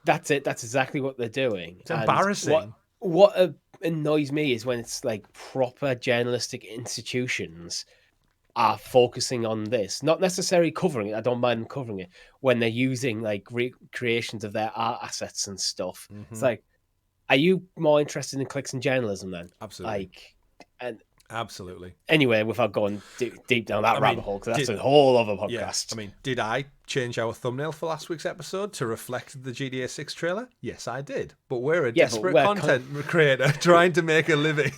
That's it. That's exactly what they're doing. It's embarrassing. What annoys me is when it's like proper journalistic institutions are focusing on this, not necessarily covering it. I don't mind them covering it when they're using like recreations of their art assets and stuff. Mm-hmm. It's like, are you more interested in clicks and journalism then? Absolutely. Absolutely. Anyway, without going deep down that rabbit hole, because that's a whole other podcast. Yeah, I mean, did I change our thumbnail for last week's episode to reflect the GTA 6 trailer? Yes, I did. But we're a desperate content creator trying to make a living.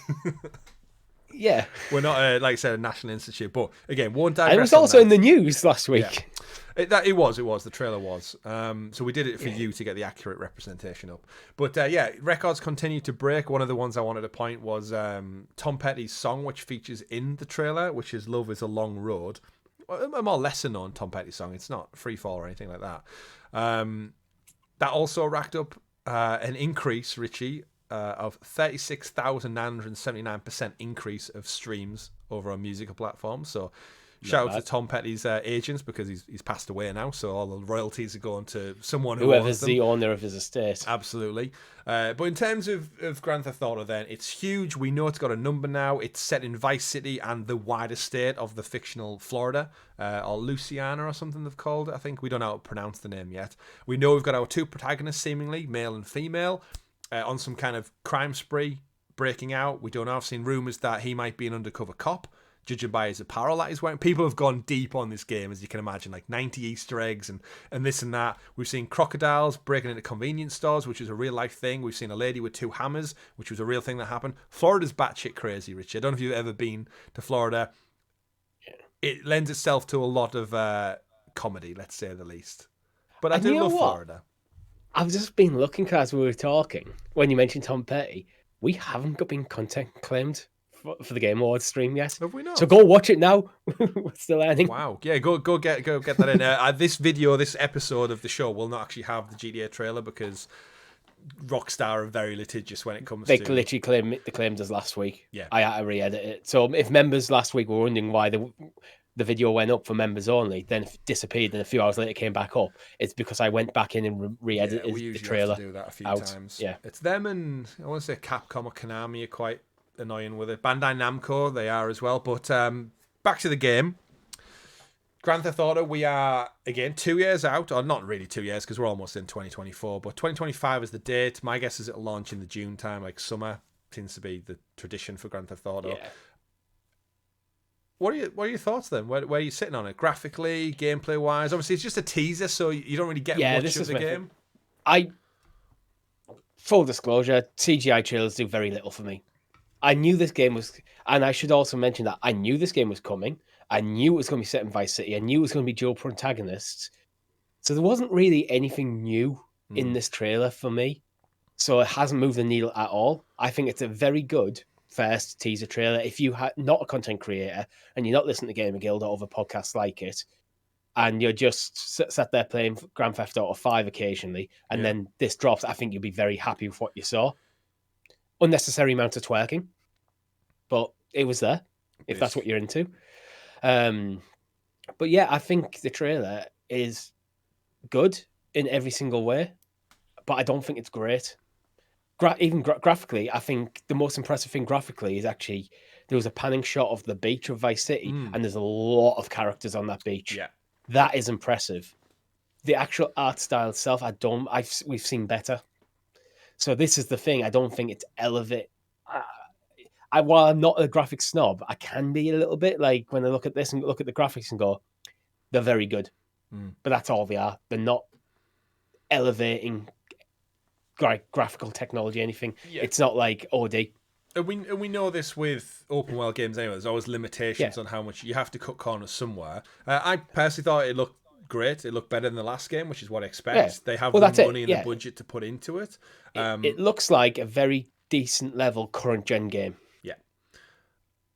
Yeah. We're not, like I said, a national institute. But again, won't digress. And it was also in the news last week. Yeah. It was. The trailer was. So we did it for you to get the accurate representation up. But records continue to break. One of the ones I wanted to point was Tom Petty's song, which features in the trailer, which is "Love Is a Long Road." A more lesser known Tom Petty song. It's not Free Fall or anything like that. That also racked up an increase, Richie, of 36,979% increase of streams over on musical platforms. So. Shout out to Tom Petty's agents, because he's passed away now, so all the royalties are going to someone whoever's the owner of his estate. Absolutely. But in terms of Grand Theft Auto, then, it's huge. We know it's got a number now. It's set in Vice City and the wider state of the fictional Florida, or Louisiana or something they've called it, I think. We don't know how to pronounce the name yet. We know we've got our two protagonists, seemingly, male and female, on some kind of crime spree breaking out. We don't know. I've seen rumours that he might be an undercover cop, judging by his apparel that he's wearing. People have gone deep on this game, as you can imagine, like 90 Easter eggs and this and that. We've seen crocodiles breaking into convenience stores, which is a real life thing. We've seen a lady with two hammers, which was a real thing that happened. Florida's batshit crazy, Richard. I don't know if you've ever been to Florida. It lends itself to a lot of comedy, let's say the least. But I do love Florida. I've just been looking, as we were talking, when you mentioned Tom Petty, we haven't been content claimed for the Game Awards stream yet. Have we not? So go watch it now. We're still earning. Wow. Yeah, go get that in. This episode of the show will not actually have the GTA trailer, because Rockstar are very litigious when it comes to... They literally claimed us last week. Yeah. I had to re-edit it. So if members last week were wondering why the video went up for members only, then disappeared, and a few hours later came back up, it's because I went back in and re-edited the trailer. Have to do that a few times. Yeah. It's them, and I want to say Capcom or Konami are quite annoying with it. Bandai Namco, they are as well. But back to the game. Grand Theft Auto, we are, again, 2 years out, or not really 2 years, because we're almost in 2024, but 2025 is the date. My guess is it'll launch in the June time, like summer seems to be the tradition for Grand Theft Auto. Yeah. What are your thoughts then? Where are you sitting on it? Graphically, gameplay wise? Obviously, it's just a teaser, so you don't really get much of the game. Full disclosure, CGI trailers do very little for me. I knew this game was, and I should also mention that I knew this game was coming. I knew it was going to be set in Vice City. I knew it was going to be dual protagonists. So there wasn't really anything new in this trailer for me. So it hasn't moved the needle at all. I think it's a very good first teaser trailer. If you're not a content creator and you're not listening to GamerGuild or other podcasts like it, and you're just sat there playing Grand Theft Auto 5 occasionally, and then this drops, I think you'll be very happy with what you saw. Unnecessary amount of twerking, but it was there, if that's what you're into. But yeah, I think the trailer is good in every single way, but I don't think it's great. Graphically, I think the most impressive thing graphically is actually there was a panning shot of the beach of Vice City, and there's a lot of characters on that beach. Yeah, that is impressive. The actual art style itself, we've seen better. So this is the thing. I don't think it's elevate. While I'm not a graphics snob, I can be a little bit like when I look at this and look at the graphics and go, they're very good, but that's all they are. They're not elevating graphical technology, anything. Yeah. It's not like OD. And we know this with open world games anyway. There's always limitations on how much you have to cut corners somewhere. I personally thought it looked great. It looked better than the last game, which is what I expect. Yeah. They have the money and the budget to put into it. It looks like a very decent level current gen game. Yeah.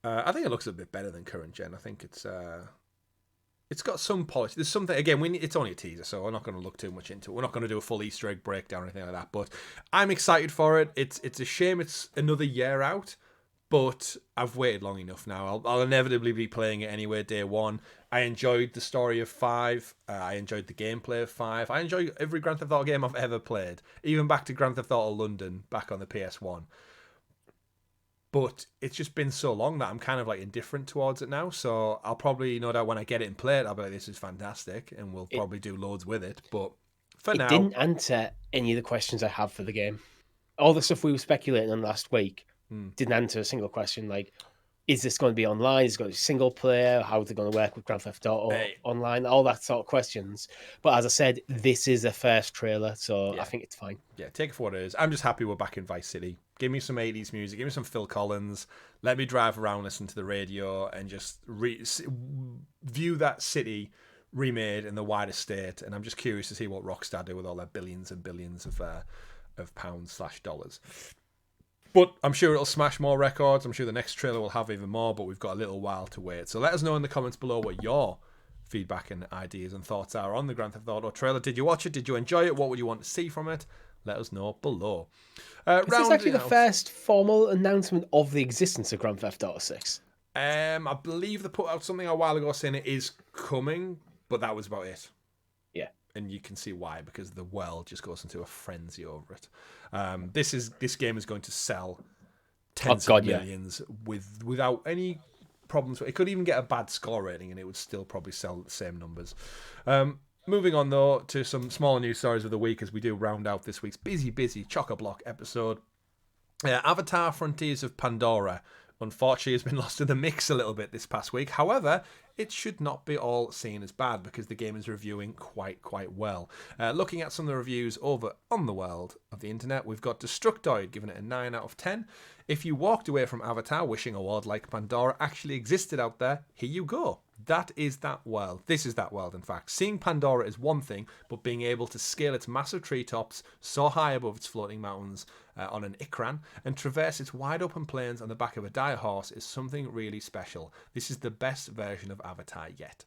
I think it looks a bit better than current gen. I think it's got some polish. There's something, again, it's only a teaser, so we're not going to look too much into it. We're not going to do a full Easter egg breakdown or anything like that, but I'm excited for it. It's a shame it's another year out, but I've waited long enough now. I'll inevitably be playing it anyway, day one. I enjoyed the story of 5. I enjoyed the gameplay of 5. I enjoy every Grand Theft Auto game I've ever played, even back to Grand Theft Auto London, back on the PS1. But it's just been so long that I'm kind of like indifferent towards it now. So I'll probably, no doubt, when I get it and play it, I'll be like, this is fantastic. And we'll probably do loads with it. But for now... It didn't answer any of the questions I have for the game. All the stuff we were speculating on last week didn't answer a single question. Like, is this going to be online? Is it going to be single player? How is it going to work with Grand Theft Auto online? All that sort of questions. But as I said, this is a first trailer, so I think it's fine. Yeah, take it for what it is. I'm just happy we're back in Vice City. Give me some 80s music. Give me some Phil Collins. Let me drive around, listen to the radio, and just view that city remade in the wider state. And I'm just curious to see what Rockstar do with all their billions and billions of pounds/dollars. But I'm sure it'll smash more records. I'm sure the next trailer will have even more, but we've got a little while to wait. So let us know in the comments below what your feedback and ideas and thoughts are on the Grand Theft Auto trailer. Did you watch it? Did you enjoy it? What would you want to see from it? Let us know below. Is this actually the first formal announcement of the existence of Grand Theft Auto 6? I believe they put out something a while ago saying it is coming, but that was about it. Yeah. And you can see why, because the world just goes into a frenzy over it. This game is going to sell tens of millions without any problems. It could even get a bad score rating and it would still probably sell the same numbers. Moving on, though, to some smaller news stories of the week as we do round out this week's busy chock-a-block episode. Avatar Frontiers of Pandora, unfortunately, has been lost in the mix a little bit this past week. However, it should not be all seen as bad because the game is reviewing quite well. Looking at some of the reviews over on the world of the internet, we've got Destructoid giving it a 9 out of 10. If you walked away from Avatar wishing a world like Pandora actually existed out there, here you go. That is that world. This is that world, in fact. Seeing Pandora is one thing, but being able to scale its massive treetops so high above its floating mountains on an Ikran and traverse its wide open plains on the back of a dire horse is something really special. This is the best version of Avatar yet.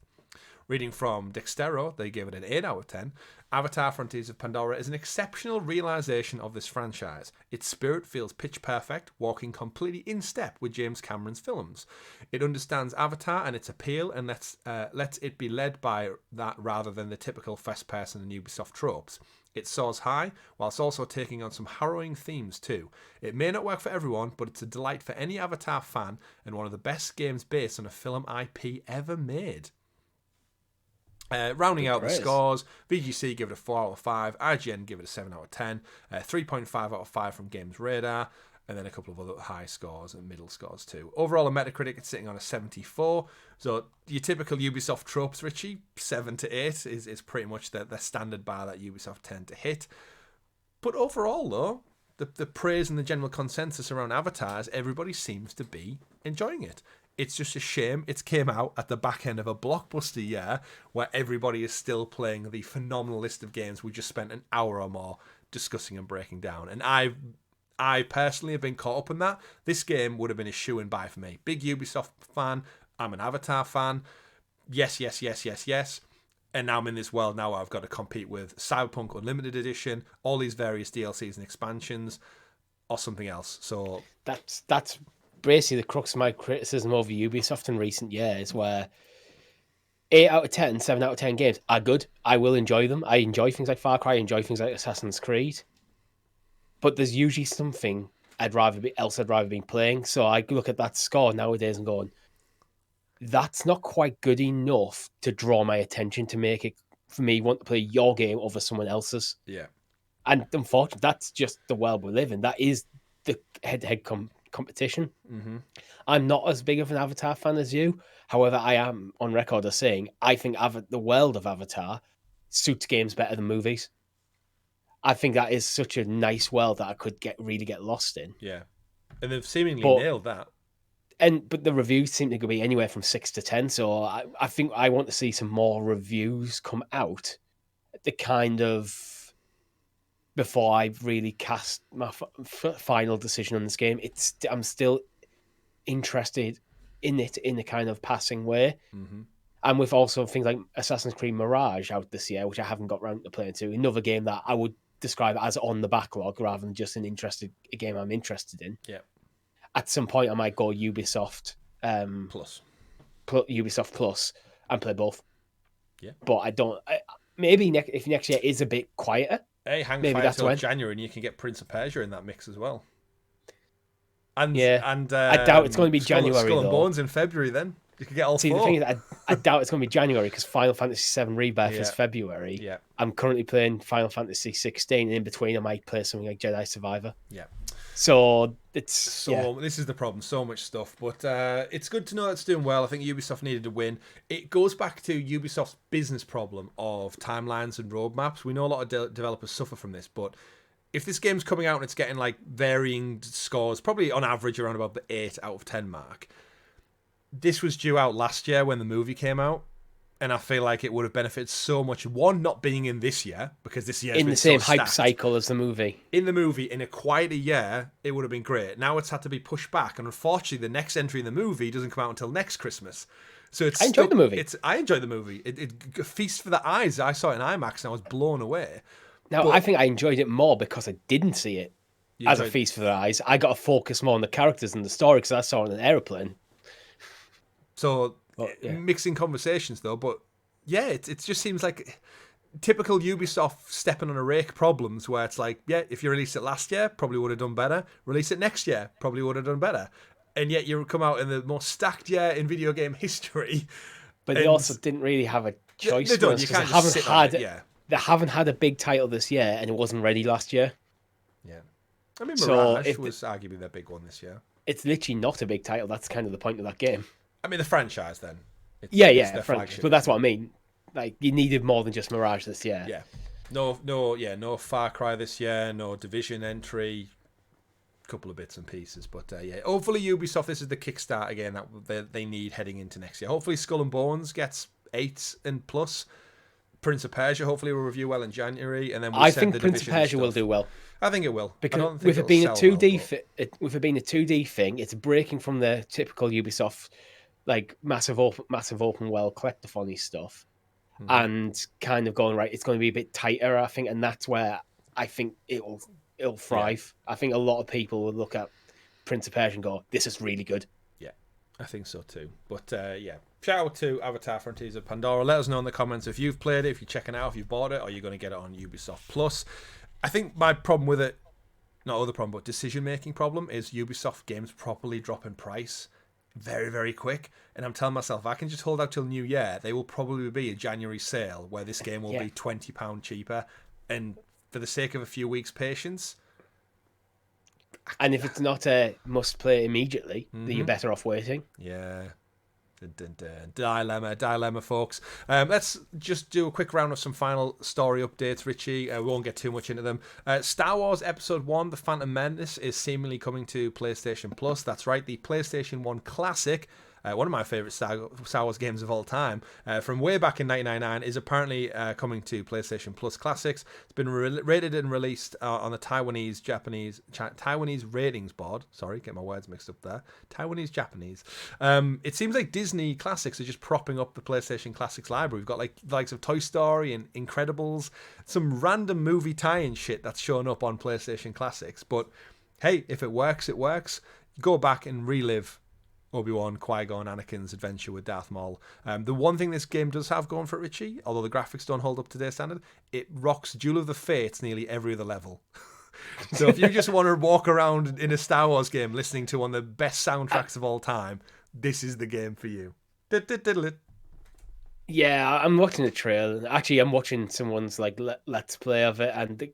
Reading from Dextero, they gave it an 8 out of 10. Avatar Frontiers of Pandora is an exceptional realisation of this franchise. Its spirit feels pitch perfect, walking completely in step with James Cameron's films. It understands Avatar and its appeal and lets it be led by that rather than the typical first-person and Ubisoft tropes. It soars high, whilst also taking on some harrowing themes too. It may not work for everyone, but it's a delight for any Avatar fan and one of the best games based on a film IP ever made. Rounding out the scores, VGC give it a 4 out of 5, IGN give it a 7 out of 10, 3.5 out of 5 from Games Radar, and then a couple of other high scores and middle scores too. Overall, on Metacritic, it's sitting on a 74. So your typical Ubisoft tropes, Richie, 7 to 8 is pretty much the standard bar that Ubisoft tend to hit. But overall, though, the praise and the general consensus around Avatar is everybody seems to be enjoying it. It's just a shame it came out at the back end of a blockbuster year where everybody is still playing the phenomenal list of games we just spent an hour or more discussing and breaking down. And I personally have been caught up in that. This game would have been a shoo-in buy for me. Big Ubisoft fan. I'm an Avatar fan. Yes. And now I'm in this world now where I've got to compete with Cyberpunk Unlimited Edition, all these various DLCs and expansions, or something else. So that's basically the crux of my criticism over Ubisoft in recent years, where 8 out of 10, 7 out of 10 games are good. I will enjoy them. I enjoy things like Far Cry, I enjoy things like Assassin's Creed. But there's usually something I'd rather be playing. So I look at that score nowadays and going, that's not quite good enough to draw my attention to make it for me want to play your game over someone else's. yeah. And unfortunately, that's just the world we live in. That is the head-to-head competition. Mm-hmm. I'm not as big of an Avatar fan as you. However, I am on record as saying I think the world of Avatar suits games better than movies. I think that is such a nice world that I could really get lost in. Yeah. And they've seemingly nailed that. But the reviews seem to be anywhere from 6 to 10. So I think I want to see some more reviews come out. The kind of before I really cast my final decision on this game. I'm still interested in it in a kind of passing way. Mm-hmm. And with also things like Assassin's Creed Mirage out this year, which I haven't got round to playing to, another game that I would describe as on the backlog rather than just a game I'm interested in. Yeah. At some point, I might go Ubisoft Ubisoft Plus and play both. Yeah. But I don't. Maybe if next year is a bit quieter. Hey, hang maybe fire that's till when. January and you can get Prince of Persia in that mix as well. And I doubt it's going to be January. Skull and though. Bones in February. Then you can get all four. The thing is, I doubt it's going to be January because Final Fantasy VII Rebirth is February. Yeah. I'm currently playing Final Fantasy 16, and in between, I might play something like Jedi Survivor. Yeah. So this is the problem. So much stuff, but it's good to know it's doing well. I think Ubisoft needed to win. It goes back to Ubisoft's business problem of timelines and roadmaps. We know a lot of developers suffer from this, but if this game's coming out and it's getting like varying scores, probably on average around about the 8 out of 10 mark. This was due out last year when the movie came out, and I feel like it would have benefited so much. One, not being in this year, because this year in the same hype cycle as the movie. In the movie, in a quieter year, it would have been great. Now it's had to be pushed back, and unfortunately, the next entry in the movie doesn't come out until next Christmas. So I enjoyed the movie. I enjoyed the movie. It feast for the eyes. I saw it in IMAX, and I was blown away. Now, I think I enjoyed it more because I didn't see it as a feast for the eyes. I got to focus more on the characters and the story because I saw it on an aeroplane. So, mixing conversations, though. But, yeah, it just seems like typical Ubisoft stepping on a rake problems where it's like, yeah, if you released it last year, probably would have done better. Release it next year, probably would have done better. And yet you come out in the most stacked year in video game history. But they also didn't really have a choice. They don't. You can't just sit on it, They haven't had a big title this year, and it wasn't ready last year. Yeah. I mean, Mirage was arguably their big one this year. It's literally not a big title. That's kind of the point of that game. I mean, the franchise, then. It's franchise. But that's what I mean. Like, you needed more than just Mirage this year. Yeah. No Far Cry this year, no Division entry, couple of bits and pieces. But, hopefully Ubisoft, this is the kickstart again that they need heading into next year. Hopefully Skull and Bones gets 8 and plus. Prince of Persia hopefully will review well in January, and then I think Prince of Persia will do well. I think it will, because with it being a 2D thing, it's breaking from the typical Ubisoft like massive open world collectathon-y stuff, and kind of going right. It's going to be a bit tighter, I think, and that's where I think it'll thrive. Yeah. I think a lot of people will look at Prince of Persia and go, "This is really good." Yeah, I think so too. But shout out to Avatar Frontiers of Pandora. Let us know in the comments if you've played it, if you're checking it out, if you've bought it, or you're going to get it on Ubisoft Plus. I think my problem with it, not other problem, but decision-making problem, is Ubisoft games properly drop in price very, very quick. And I'm telling myself, if I can just hold out till New Year, there will probably be a January sale where this game will be £20 cheaper. And for the sake of a few weeks' patience... And if it's not a must-play immediately, then you're better off waiting. Yeah. Dilemma, folks. Let's just do a quick round of some final story updates, Richie. We won't get too much into them. Star Wars Episode 1, The Phantom Menace, is seemingly coming to PlayStation Plus. That's right, the PlayStation 1 Classic one of my favorite Star Wars games of all time, from way back in 1999, is apparently coming to PlayStation Plus Classics. It's been rated and released on the Taiwanese ratings board. Sorry, get my words mixed up there. Taiwanese, Japanese. It seems like Disney Classics are just propping up the PlayStation Classics library. We've got like the likes of Toy Story and Incredibles, some random movie tie-in shit that's shown up on PlayStation Classics. But hey, if it works, it works. Go back and relive Obi-Wan, Qui-Gon, Anakin's adventure with Darth Maul. The one thing this game does have going for it, Richie, although the graphics don't hold up to their standard, it rocks Duel of the Fates nearly every other level. So if you just want to walk around in a Star Wars game listening to one of the best soundtracks of all time, this is the game for you. Yeah, I'm watching the trailer. Actually, I'm watching someone's like let's play of it, and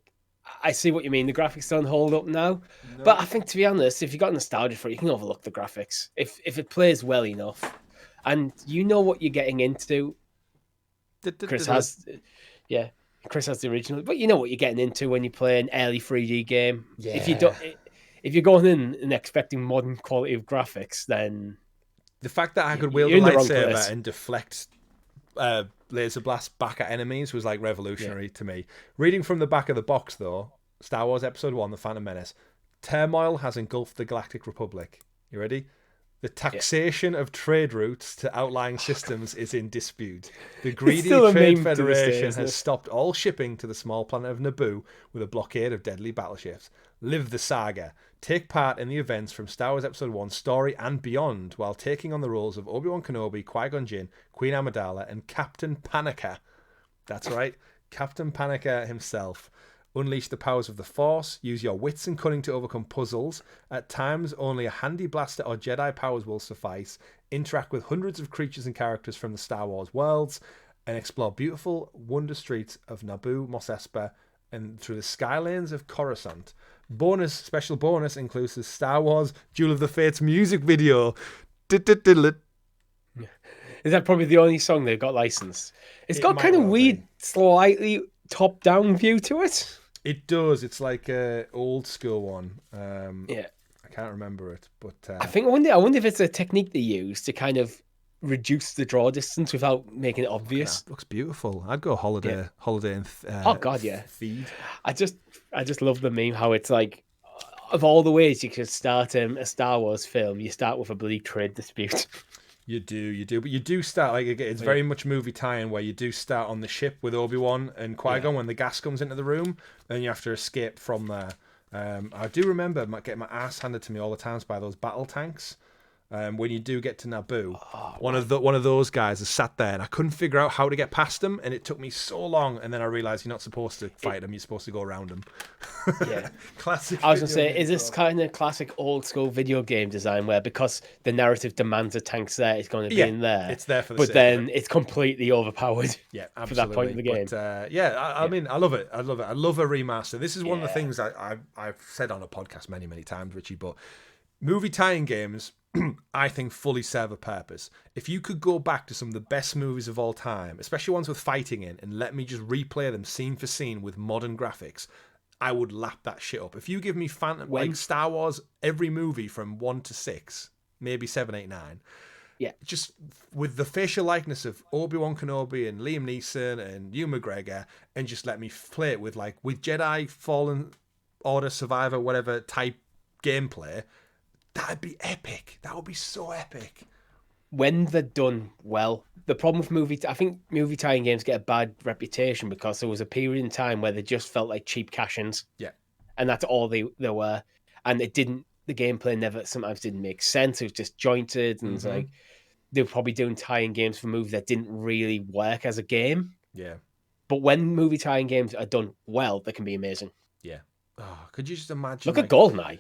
I see what you mean. The graphics don't hold up now, but I think, to be honest, if you got nostalgia for it, you can overlook the graphics if it plays well enough, and you know what you're getting into. Chris has the original, but you know what you're getting into when you play an early 3D game. Yeah. If you're going in and expecting modern quality of graphics, then the fact that I could wield a lightsaber and deflect laser blast back at enemies was like revolutionary to me. Reading from the back of the box, though, Star Wars Episode 1, The Phantom Menace, turmoil has engulfed the Galactic Republic. You ready? The taxation of trade routes to outlying systems is in dispute. The greedy Trade Federation has stopped all shipping to the small planet of Naboo with a blockade of deadly battleships. Live the saga. Take part in the events from Star Wars Episode 1 story and beyond, while taking on the roles of Obi-Wan Kenobi, Qui-Gon Jinn, Queen Amidala, and Captain Panaka. That's right, Captain Panaka himself. Unleash the powers of the Force. Use your wits and cunning to overcome puzzles. At times, only a handy blaster or Jedi powers will suffice. Interact with hundreds of creatures and characters from the Star Wars worlds, and explore beautiful wonder streets of Naboo, Mos Espa, and through the skylanes of Coruscant. Special bonus includes the Star Wars Duel of the Fates music video. Is that probably the only song they've got licensed? It's got kind of weird, slightly top-down view to it. It does. It's like an old school one. Yeah. I can't remember it, but I wonder if it's a technique they use to kind of reduce the draw distance without making it obvious. Looks beautiful. I'd go holiday and oh god, yeah. Feed. I just love the meme how it's like, of all the ways you could start a Star Wars film, you start with a bloody trade dispute. You do, but you do start like it's very much movie tie-in where you do start on the ship with Obi-Wan and Qui-Gon when the gas comes into the room, then you have to escape from there. I do remember getting my ass handed to me all the times by those battle tanks. When you do get to Naboo, one of those guys has sat there, and I couldn't figure out how to get past them, and it took me so long. And then I realized you're not supposed to fight them; you're supposed to go around them. Yeah, classic. I was gonna say, is this kind of classic old school video game design where because the narrative demands a tank's there, it's going to be in there. It's there for the but then it's completely overpowered. Yeah, absolutely. For that point in the game. But, I mean, I love it. I love a remaster. This is one of the things I've said on a podcast many times, Richie. But movie tie-in games, I think, fully serve a purpose. If you could go back to some of the best movies of all time, especially ones with fighting in, and let me just replay them scene for scene with modern graphics, I would lap that shit up. If you give me like Star Wars, every movie from 1 to 6, maybe 7, 8, 9, just with the facial likeness of Obi-Wan Kenobi and Liam Neeson and Ewan McGregor, and just let me play it with Jedi Fallen Order, Survivor, whatever type gameplay, that'd be epic. That would be so epic. When they're done well. The problem with I think movie tie-in games get a bad reputation because there was a period in time where they just felt like cheap cash-ins. Yeah. And that's all they were. And the gameplay sometimes didn't make sense. It was just jointed, and like they were probably doing tie-in games for movies that didn't really work as a game. Yeah. But when movie tie-in games are done well, they can be amazing. Yeah. Oh, could you just imagine? Look at GoldenEye.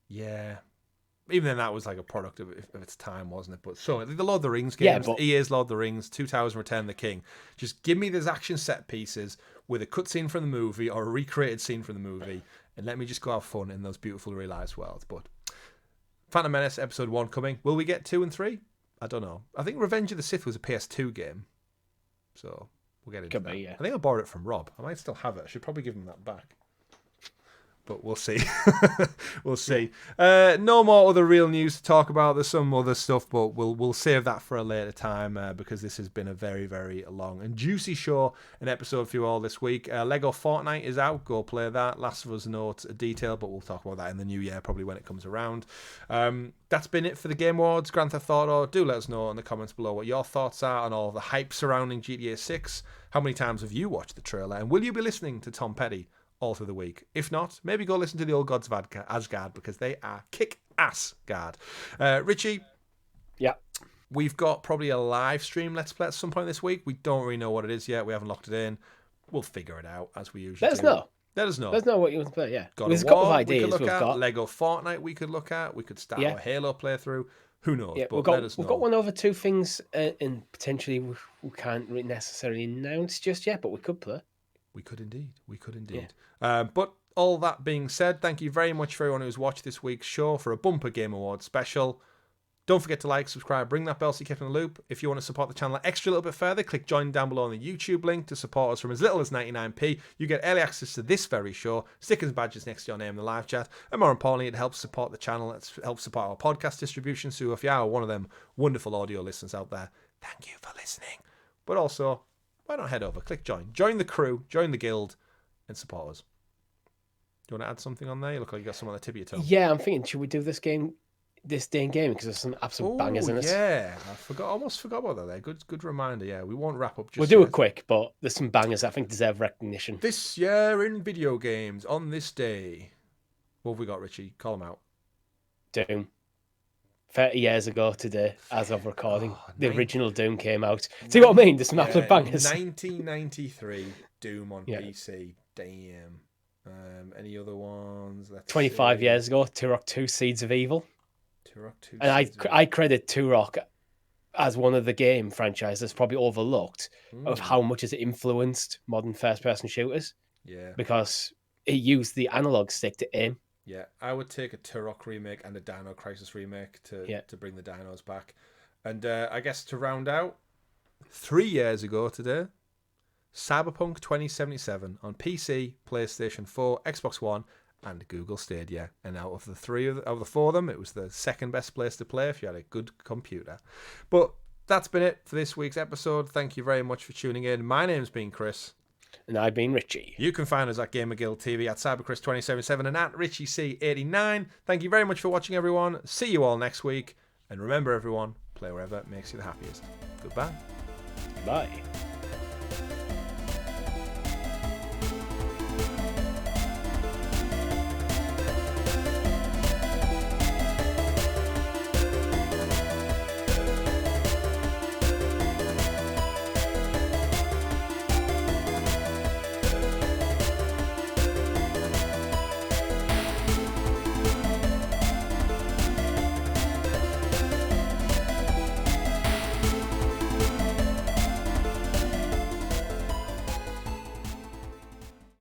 Yeah. Even then, that was like a product of its time, wasn't it? But so the Lord of the Rings games, EA's Lord of the Rings, 2 Towers, Return of the King. Just give me those action set pieces with a cutscene from the movie or a recreated scene from the movie, and let me just go have fun in those beautiful realized worlds. But Phantom Menace Episode 1 coming. Will we get 2 and 3? I don't know. I think Revenge of the Sith was a PS2 game, so we'll get into that. I think I borrowed it from Rob. I might still have it. I should probably give him that back. but we'll see. We'll see. No more other real news to talk about. There's some other stuff, but we'll save that for a later time because this has been a very, very long and juicy show, an episode for you all this week. Lego Fortnite is out. Go play that. Last of Us Note detail, but we'll talk about that in the new year, probably when it comes around. That's been it for the Game Awards. Grand Theft Auto. Do let us know in the comments below what your thoughts are on all the hype surrounding GTA 6. How many times have you watched the trailer? And will you be listening to Tom Petty all through the week? If not, maybe go listen to the Old Gods of Asgard because they are kick-ass guard. Richie? Yeah. We've got probably a live stream Let's Play at some point this week. We don't really know what it is yet. We haven't locked it in. We'll figure it out as we usually do. Let us know. Let us know what you want to play, yeah. There's a couple of ideas we've got. Lego Fortnite we could look at. We could start our Halo playthrough. Who knows? Yeah, but let us know. We've got one over two things, and potentially we can't necessarily announce just yet, but we could play. We could indeed. But all that being said, thank you very much for everyone who's watched this week's show for a bumper Game Awards special. Don't forget to like, subscribe, ring that bell so you kept in the loop. If you want to support the channel extra a little bit further, click join down below on the YouTube link to support us from as little as 99p. You get early access to this very show, stickers and badges next to your name in the live chat, and more importantly, it helps support the channel. It helps support our podcast distribution. So if you are one of them wonderful audio listeners out there, thank you for listening. But also, why not head over, click join the crew, join the guild, and support us. Do you want to add something on there? You look like you got some on the tip of your toe. Yeah, I'm thinking, should we do this day in gaming because there's some absolute bangers in it. Yeah, almost forgot about that there. Good reminder. Yeah, we won't wrap up just We'll do it quick, but there's some bangers I think deserve recognition. This year in video games, on this day. What have we got, Richie? Call them out. Doom. 30 years ago today, as of recording, the original Doom came out. See what I mean? There's some absolute bangers. 1993, Doom on PC. Damn. Any other ones? 25 years ago, Turok 2 Seeds of Evil. And I credit Turok as one of the game franchises probably overlooked of how much has it influenced modern first-person shooters. Yeah. Because it used the analog stick to aim. Yeah, I would take a Turok remake and a Dino Crisis remake to bring the dinos back. And I guess to round out, 3 years ago today, Cyberpunk 2077 on PC, PlayStation 4, Xbox One, and Google Stadia. And out of the four of them, it was the second best place to play if you had a good computer. But that's been it for this week's episode. Thank you very much for tuning in. My name's been Chris. And I've been Richie. You can find us at GamerGuild TV, at CyberChris2077, and at RichieC89. Thank you very much for watching, everyone. See you all next week. And remember, everyone, play wherever it makes you the happiest. Goodbye. Bye.